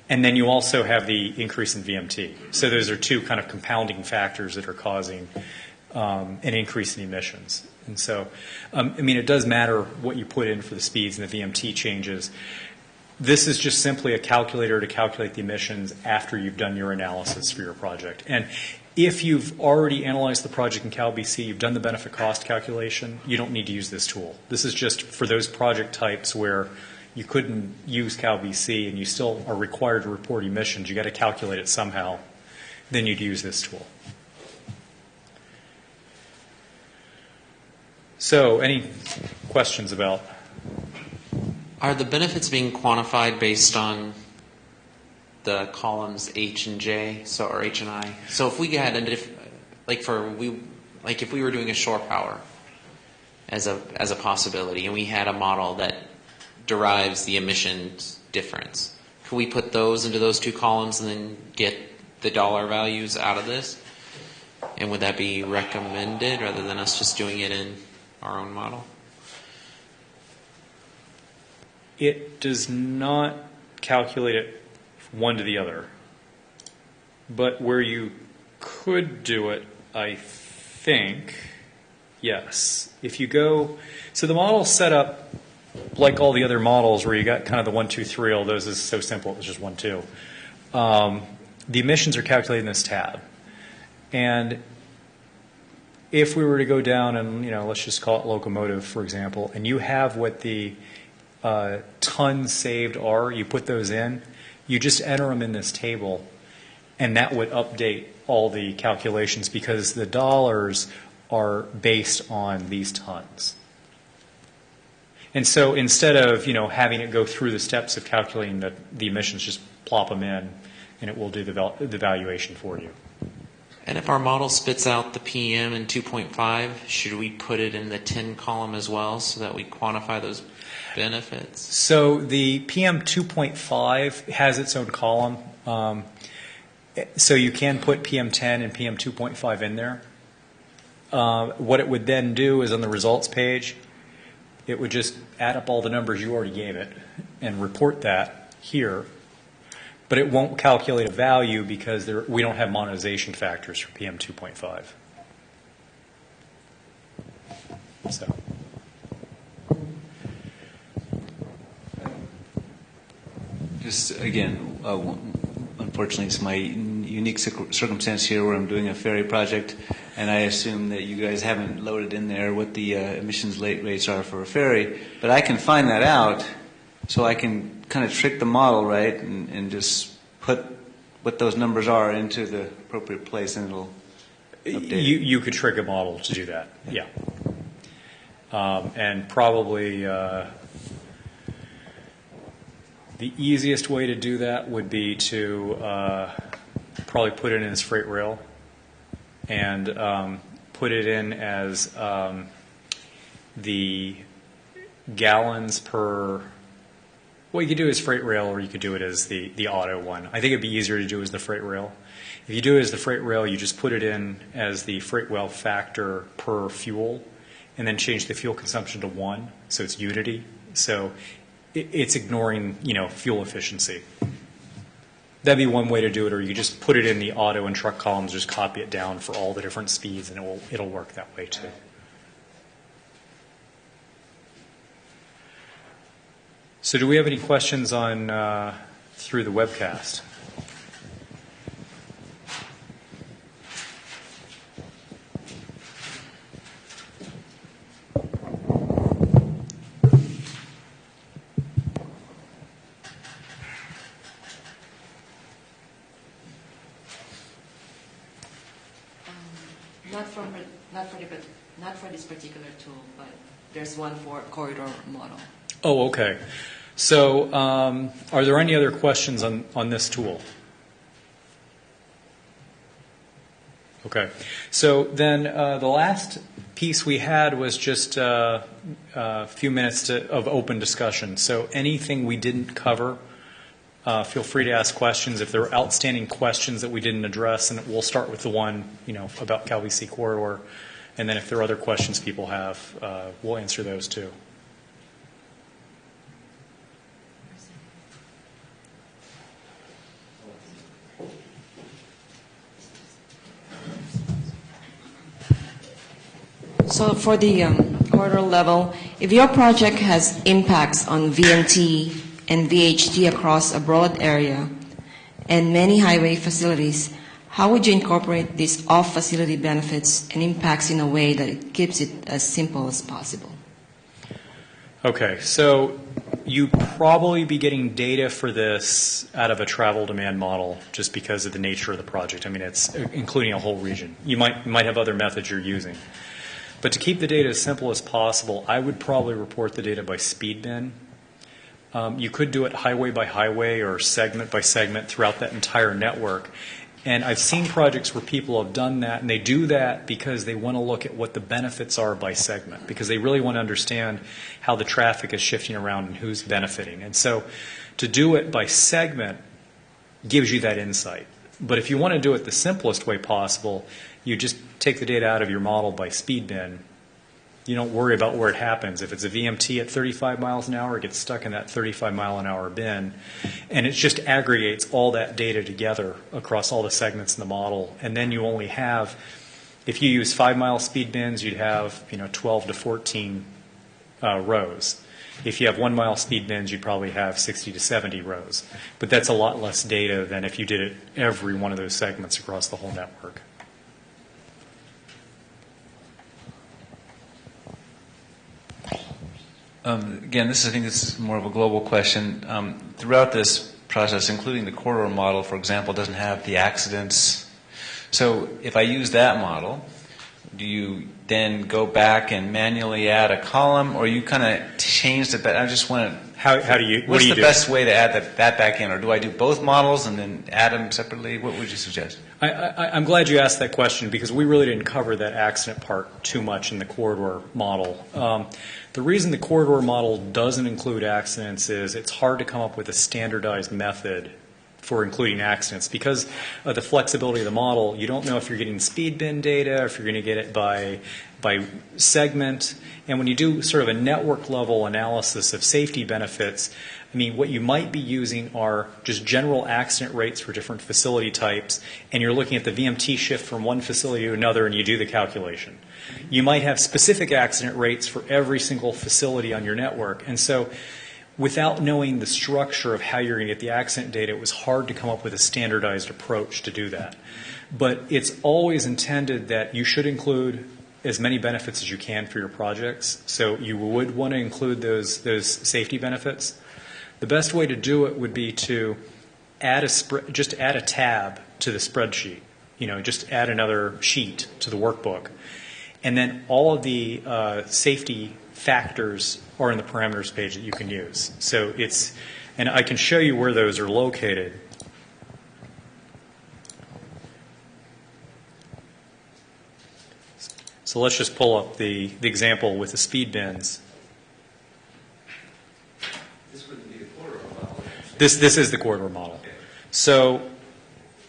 And then you also have the increase in VMT. So those are two kind of compounding factors that are causing an increase in emissions. And so, I mean, it does matter what you put in for the speeds and the VMT changes. This is just simply a calculator to calculate the emissions after you've done your analysis for your project. And if you've already analyzed the project in CalBC, you've done the benefit cost calculation, you don't need to use this tool. This is just for those project types where you couldn't use CalBC and you still are required to report emissions. You got to calculate it somehow. Then you'd use this tool. So, any questions about? Are the benefits being quantified based on the columns H and J, or H and I? So if we had if we were doing a shore power as a possibility, and we had a model that derives the emissions difference, can we put those into those two columns and then get the dollar values out of this? And would that be recommended rather than us just doing it in our own model? It does not calculate it one to the other. But where you could do it, I think, yes. If you go, so the model's set up like all the other models where you got kind of the 1, 2, 3, although this is so simple, it's just 1, 2. The emissions are calculated in this tab. And if we were to go down and, let's just call it locomotive, for example, and you have what the tons saved are, you put those in, you just enter them in this table, and that would update all the calculations because the dollars are based on these tons. And so instead of having it go through the steps of calculating the emissions, just plop them in, and it will do the valuation for you. And if our model spits out the PM in 2.5, should we put it in the 10 column as well so that we quantify those benefits? So the PM 2.5 has its own column. So you can put PM 10 and PM 2.5 in there. What it would then do is on the results page, it would just add up all the numbers you already gave it and report that here. But it won't calculate a value because we don't have monetization factors for PM 2.5. So. Just again, unfortunately, it's my unique circumstance here where I'm doing a ferry project, and I assume that you guys haven't loaded in there what the emissions rates are for a ferry. But I can find that out, so I can kind of trick the model, right, and just put what those numbers are into the appropriate place, and it'll update. You could trick a model to do that, yeah. And probably the easiest way to do that would be to probably put it in as freight rail and put it in as the gallons per. What you could do is freight rail, or you could do it as the auto one. I think it'd be easier to do as the freight rail. If you do it as the freight rail, you just put it in as the freight rail factor per fuel, and then change the fuel consumption to 1, so it's unity. So it's ignoring, fuel efficiency. That'd be one way to do it, or you just put it in the auto and truck columns, just copy it down for all the different speeds, and it'll work that way too. So do we have any questions on through the webcast? Not for this particular tool, but there's one for corridor model. Oh, okay. So are there any other questions on this tool? Okay. So then the last piece we had was just a few minutes of open discussion. So anything we didn't cover, feel free to ask questions. If there are outstanding questions that we didn't address, and we'll start with the one, about Calvi-C corridor. And then if there are other questions people have, we'll answer those too. So for the corridor level, if your project has impacts on VMT and VHT across a broad area and many highway facilities, how would you incorporate these off-facility benefits and impacts in a way that it keeps it as simple as possible? Okay, so you'd probably be getting data for this out of a travel demand model just because of the nature of the project. I mean, it's including a whole region. You might have other methods you're using. But to keep the data as simple as possible, I would probably report the data by speed bin. You could do it highway by highway or segment by segment throughout that entire network. And I've seen projects where people have done that, and they do that because they want to look at what the benefits are by segment, because they really want to understand how the traffic is shifting around and who's benefiting. And so to do it by segment gives you that insight. But if you want to do it the simplest way possible, you just take the data out of your model by speed bin. You don't worry about where it happens. If it's a VMT at 35 miles an hour, it gets stuck in that 35-mile-an-hour bin. And it just aggregates all that data together across all the segments in the model. And then you only have, if you use 5-mile speed bins, you'd have 12 to 14 rows. If you have 1-mile speed bins, you'd probably have 60 to 70 rows. But that's a lot less data than if you did it every one of those segments across the whole network. Again, I think this is more of a global question. Throughout this process, including the corridor model, for example, doesn't have the accidents. So if I use that model, do you then go back and manually add a column, or you kind of changed it? I just want to. What's the best way to add that back in, or do I do both models and then add them separately? What would you suggest? I'm glad you asked that question because we really didn't cover that accident part too much in the corridor model. The reason the corridor model doesn't include accidents is it's hard to come up with a standardized method for including accidents. Because of the flexibility of the model, you don't know if you're getting speed bin data, or if you're going to get it by segment. And when you do sort of a network level analysis of safety benefits, I mean, what you might be using are just general accident rates for different facility types, and you're looking at the VMT shift from one facility to another, and you do the calculation. You might have specific accident rates for every single facility on your network. And so without knowing the structure of how you're going to get the accident data, it was hard to come up with a standardized approach to do that. But it's always intended that you should include as many benefits as you can for your projects. So you would want to include those safety benefits. The best way to do it would be to just add a tab to the spreadsheet. Just add another sheet to the workbook. And then all of the safety factors are in the parameters page that you can use. So and I can show you where those are located. So let's just pull up the example with the speed bins. This wouldn't be a corridor model. This is the corridor model. So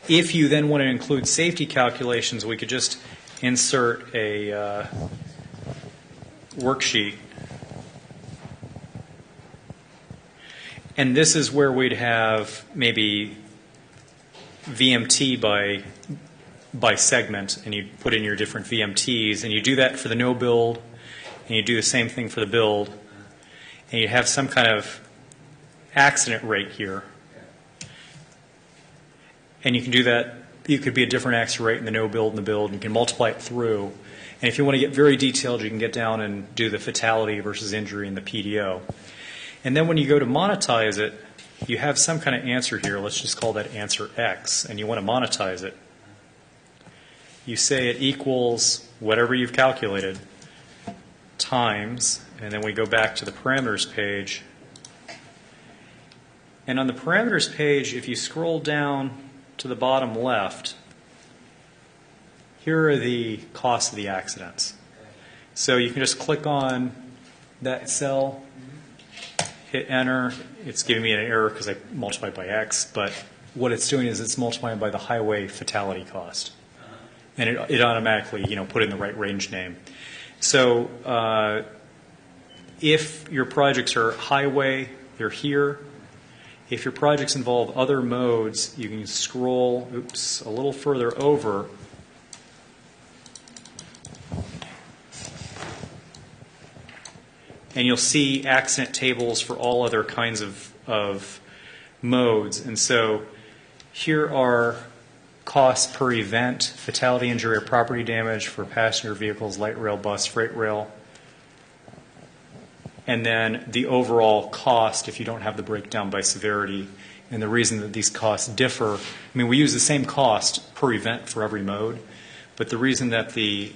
if you then want to include safety calculations, we could just insert a worksheet. And this is where we'd have maybe VMT by segment, and you put in your different VMTs, and you do that for the no build, and you do the same thing for the build, and you have some kind of accident rate here. And you can do that, you could be a different accident rate in the no build and the build, and you can multiply it through. And if you want to get very detailed, you can get down and do the fatality versus injury in the PDO. And then when you go to monetize it, you have some kind of answer here. Let's just call that answer X, and you want to monetize it. You say it equals whatever you've calculated times, and then we go back to the parameters page. And on the parameters page, if you scroll down to the bottom left, here are the costs of the accidents. So you can just click on that cell, hit enter. It's giving me an error because I multiplied by X, but what it's doing is it's multiplying by the highway fatality cost. And it automatically, put in the right range name. So if your projects are highway, they're here. If your projects involve other modes, you can scroll, a little further over. And you'll see accident tables for all other kinds of modes. And so here are costs per event, fatality, injury, or property damage for passenger vehicles, light rail, bus, freight rail. And then the overall cost if you don't have the breakdown by severity. And the reason that these costs differ, we use the same cost per event for every mode, but the reason that the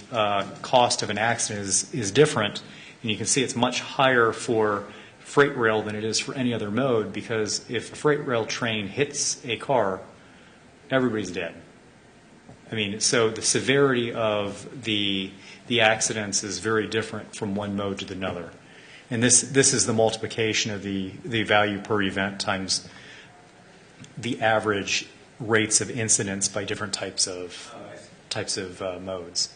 cost of an accident is different, and you can see it's much higher for freight rail than it is for any other mode, because if a freight rail train hits a car, everybody's dead. So the severity of the accidents is very different from one mode to another. And this is the multiplication of the value per event times the average rates of incidents by different types of modes.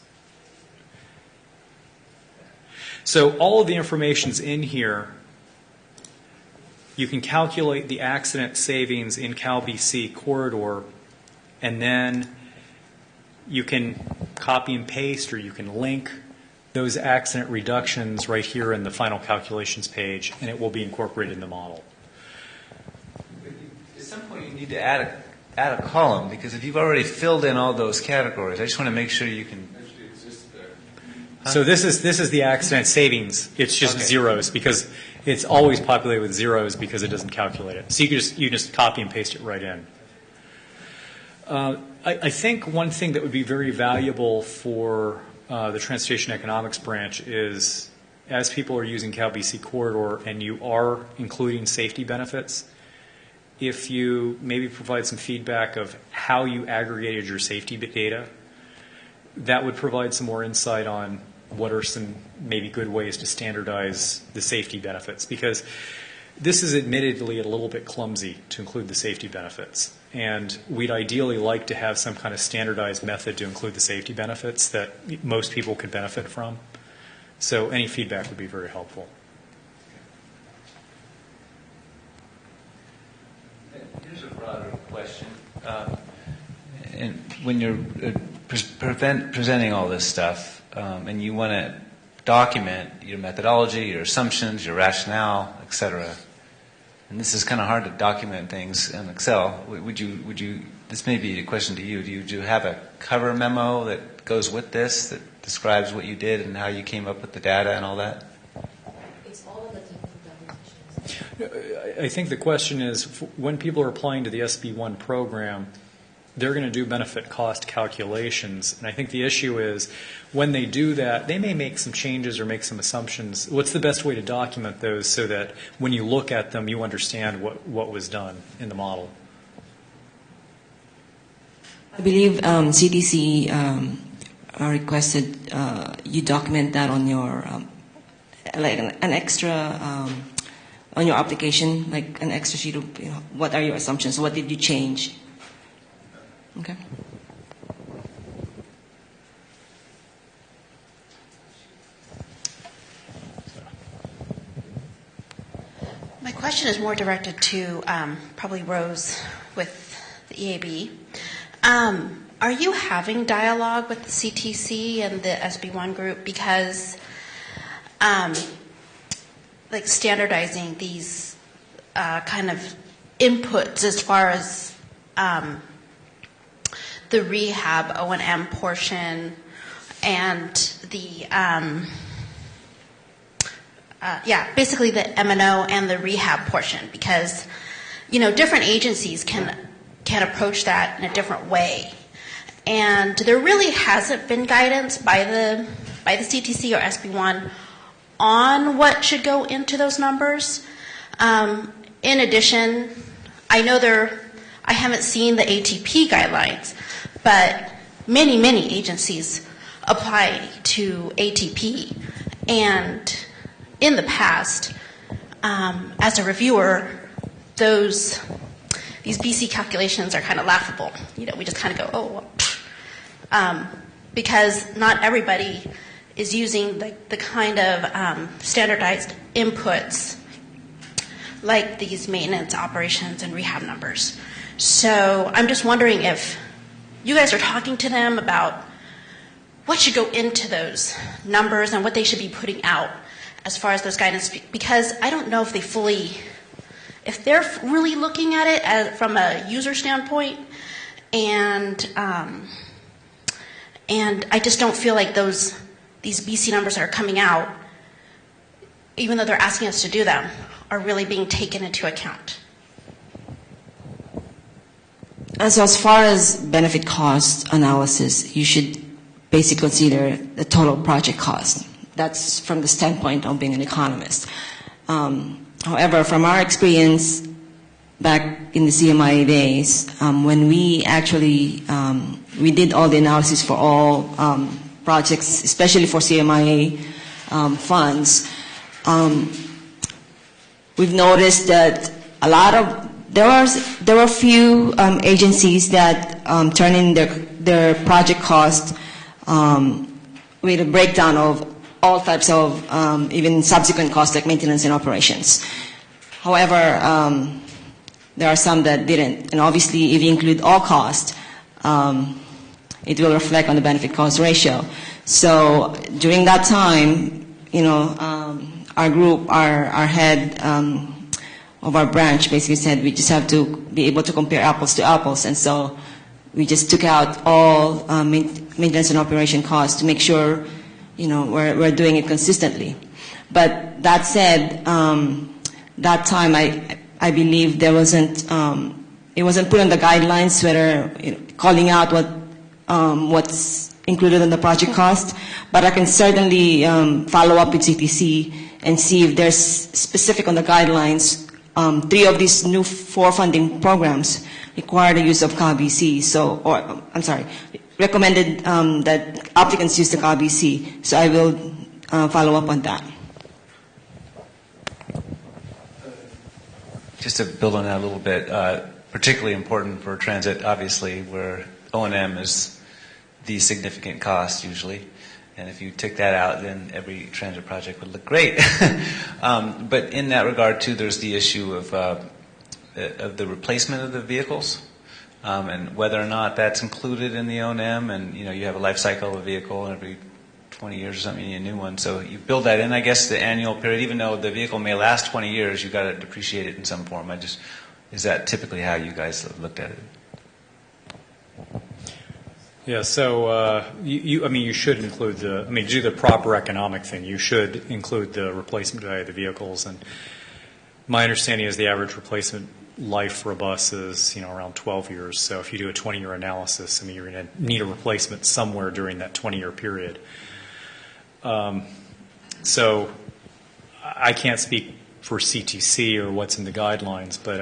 So all of the information's in here. You can calculate the accident savings in CalBC corridor, and then you can copy and paste, or you can link those accident reductions right here in the final calculations page, and it will be incorporated in the model. At some point you need to add a column, because if you've already filled in all those categories, I just want to make sure you can. So this is the accident savings. It's just zeros, because it's always populated with zeros because it doesn't calculate it. So you just copy and paste it right in. I think one thing that would be very valuable for the Transportation Economics branch is, as people are using CalBC corridor and you are including safety benefits, if you maybe provide some feedback of how you aggregated your safety data, that would provide some more insight on what are some maybe good ways to standardize the safety benefits, because this is admittedly a little bit clumsy to include the safety benefits. And we'd ideally like to have some kind of standardized method to include the safety benefits that most people could benefit from. So any feedback would be very helpful. Here's a broader question. And when you're presenting all this stuff, and you want to document your methodology, your assumptions, your rationale, et cetera, and this is kind of hard to document things in Excel. Would you? This may be a question to you. Do you have a cover memo that goes with this that describes what you did and how you came up with the data and all that? It's all of the technical documentations. I think the question is, when people are applying to the SB1 program, they're going to do benefit cost calculations. And I think the issue is, when they do that, they may make some changes or make some assumptions. What's the best way to document those so that when you look at them, you understand what was done in the model? I believe CDC requested you document that on your, like an extra, on your application, like an extra sheet of, what are your assumptions? What did you change? Okay. My question is more directed to probably Rose with the EAB. Are you having dialogue with the CTC and the SB1 group because like standardizing these kind of inputs as far as the rehab O&M portion and the basically the M&O and the rehab portion, because different agencies can approach that in a different way, and there really hasn't been guidance by the CTC or SB1 on what should go into those numbers. In addition, I haven't seen the ATP guidelines, but many agencies apply to ATP, and in the past, as a reviewer, these BC calculations are kind of laughable. We just kind of go, because not everybody is using the kind of standardized inputs like these maintenance, operations, and rehab numbers. So I'm just wondering if you guys are talking to them about what should go into those numbers and what they should be putting out as far as those guidance, because I don't know if they're really looking at it from a user standpoint, and I just don't feel like these BC numbers that are coming out, even though they're asking us to do them, are really being taken into account. So as far as benefit cost analysis, you should basically consider the total project cost. That's from the standpoint of being an economist. However, from our experience back in the CMIA days, when we actually we did all the analysis for all projects, especially for CMIA funds, we've noticed that there were a few agencies that turn in their project cost with a breakdown of all types of even subsequent costs like maintenance and operations. However, there are some that didn't, and obviously if you include all costs, it will reflect on the benefit cost ratio. So during that time, our group, our head of our branch basically said we just have to be able to compare apples to apples, and so we just took out all maintenance and operation costs to make sure we're doing it consistently. But that said, that time I believe there wasn't it wasn't put on the guidelines whether calling out what's included in the project cost. But I can certainly follow up with CTC and see if there's specific on the guidelines. 3 of these new 4 funding programs require the use of CABC. Recommended that applicants use the CABC. So I will follow up on that. Just to build on that a little bit, particularly important for transit, obviously, where O&M is the significant cost usually. And if you took that out, then every transit project would look great. But in that regard, too, there's the issue of the replacement of the vehicles. And whether or not that's included in the O&M, and you have a life cycle of a vehicle, and every 20 years or something you need a new one. So you build that in, I guess, the annual period. Even though the vehicle may last 20 years, you've got to depreciate it in some form. Is that typically how you guys have looked at it? Yeah, so you should include to do the proper economic thing, you should include the replacement value of the vehicles. And my understanding is the average replacement life for a bus is around 12 years. So if you do a 20-year analysis, you're going to need a replacement somewhere during that 20-year period. So I can't speak for CTC or what's in the guidelines, but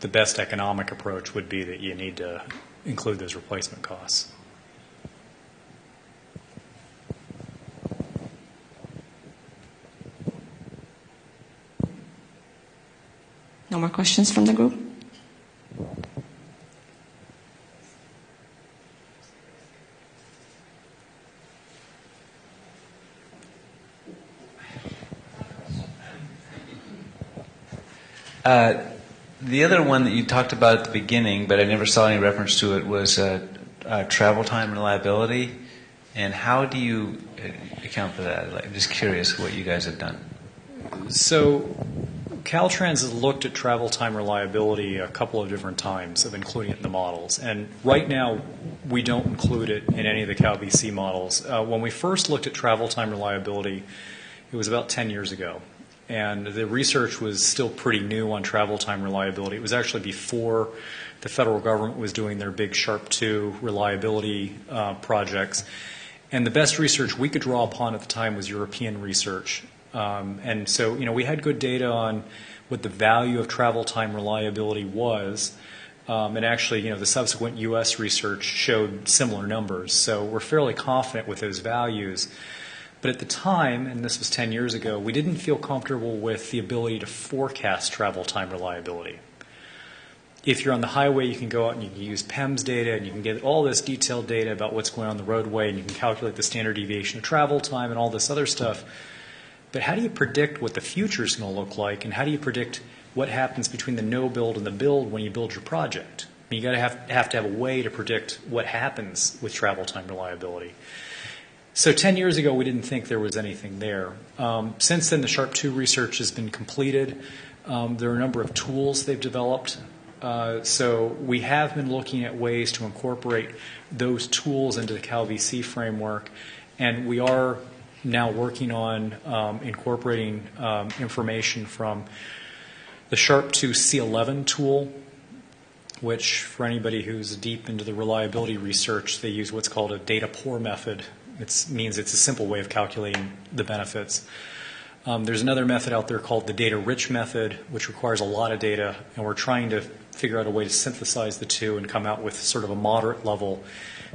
the best economic approach would be that you need to include those replacement costs. No more questions from the group? The other one that you talked about at the beginning, but I never saw any reference to it, was travel time reliability. And how do you account for that? I'm just curious what you guys have done. So Caltrans has looked at travel time reliability a couple of different times of including it in the models. And right now, we don't include it in any of the CalBC models. When we first looked at travel time reliability, it was about 10 years ago. And the research was still pretty new on travel time reliability. It was actually before the federal government was doing their big SHARP 2 reliability projects. And the best research we could draw upon at the time was European research. And so, we had good data on what the value of travel time reliability was. And actually, the subsequent U.S. research showed similar numbers. So we're fairly confident with those values. But at the time, and this was 10 years ago, we didn't feel comfortable with the ability to forecast travel time reliability. If you're on the highway, you can go out and you can use PEMS data, and you can get all this detailed data about what's going on the roadway, and you can calculate the standard deviation of travel time and all this other stuff. But how do you predict what the future is going to look like, and how do you predict what happens between the no build and the build when you build your project? I mean, you got to have a way to predict what happens with travel time reliability. So 10 years ago, we didn't think there was anything there. Since then, the SHARP 2 research has been completed. There are a number of tools they've developed. So we have been looking at ways to incorporate those tools into the CalVC framework, and we are now working on incorporating information from the SHARP 2 C11 tool, which for anybody who's deep into the reliability research, they use what's called a data poor method. It means it's a simple way of calculating the benefits. There's another method out there called the data rich method, which requires a lot of data, and we're trying to figure out a way to synthesize the two and come out with sort of a moderate level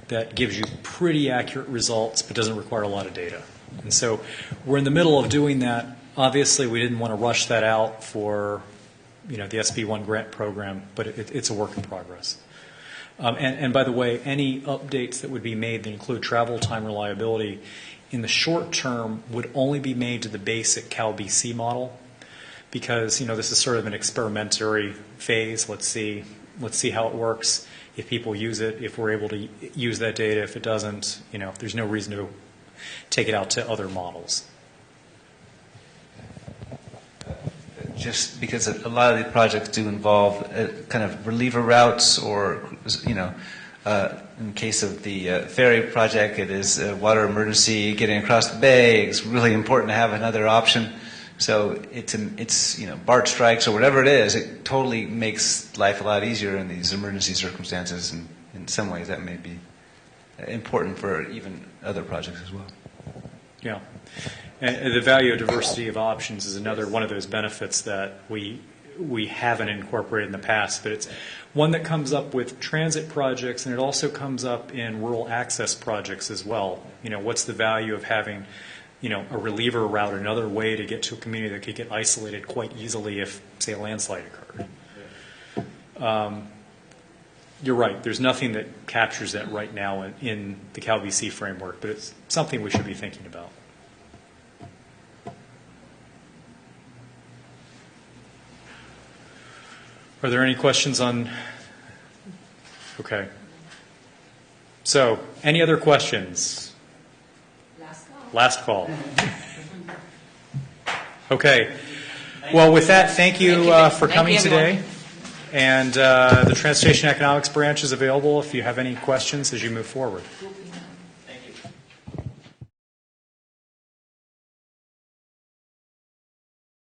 that gives you pretty accurate results but doesn't require a lot of data. And so we're in the middle of doing that. Obviously, we didn't want to rush that out for the SB1 grant program, but it's a work in progress. And by the way, any updates that would be made that include travel time reliability in the short term would only be made to the basic CalBC model, because this is sort of an experimentary phase. Let's see how it works. If people use it, if we're able to use that data. If it doesn't, there's no reason to take it out to other models. Just because a lot of the projects do involve kind of reliever routes, or in the case of the ferry project, it is a water emergency getting across the bay. It's really important to have another option. So it's BART strikes or whatever it is. It totally makes life a lot easier in these emergency circumstances, and in some ways that may be important for even other projects as well. Yeah. And the value of diversity of options is another one of those benefits that we haven't incorporated in the past, but it's one that comes up with transit projects, and it also comes up in rural access projects as well. What's the value of having, a reliever route, another way to get to a community that could get isolated quite easily if, say, a landslide occurred? You're right. There's nothing that captures that right now in the CalVC framework, but it's something we should be thinking about. Are there any questions on? Okay. So, any other questions? Last call. Okay. Well, with that, thank you for coming today. And the Transportation Economics branch is available if you have any questions as you move forward.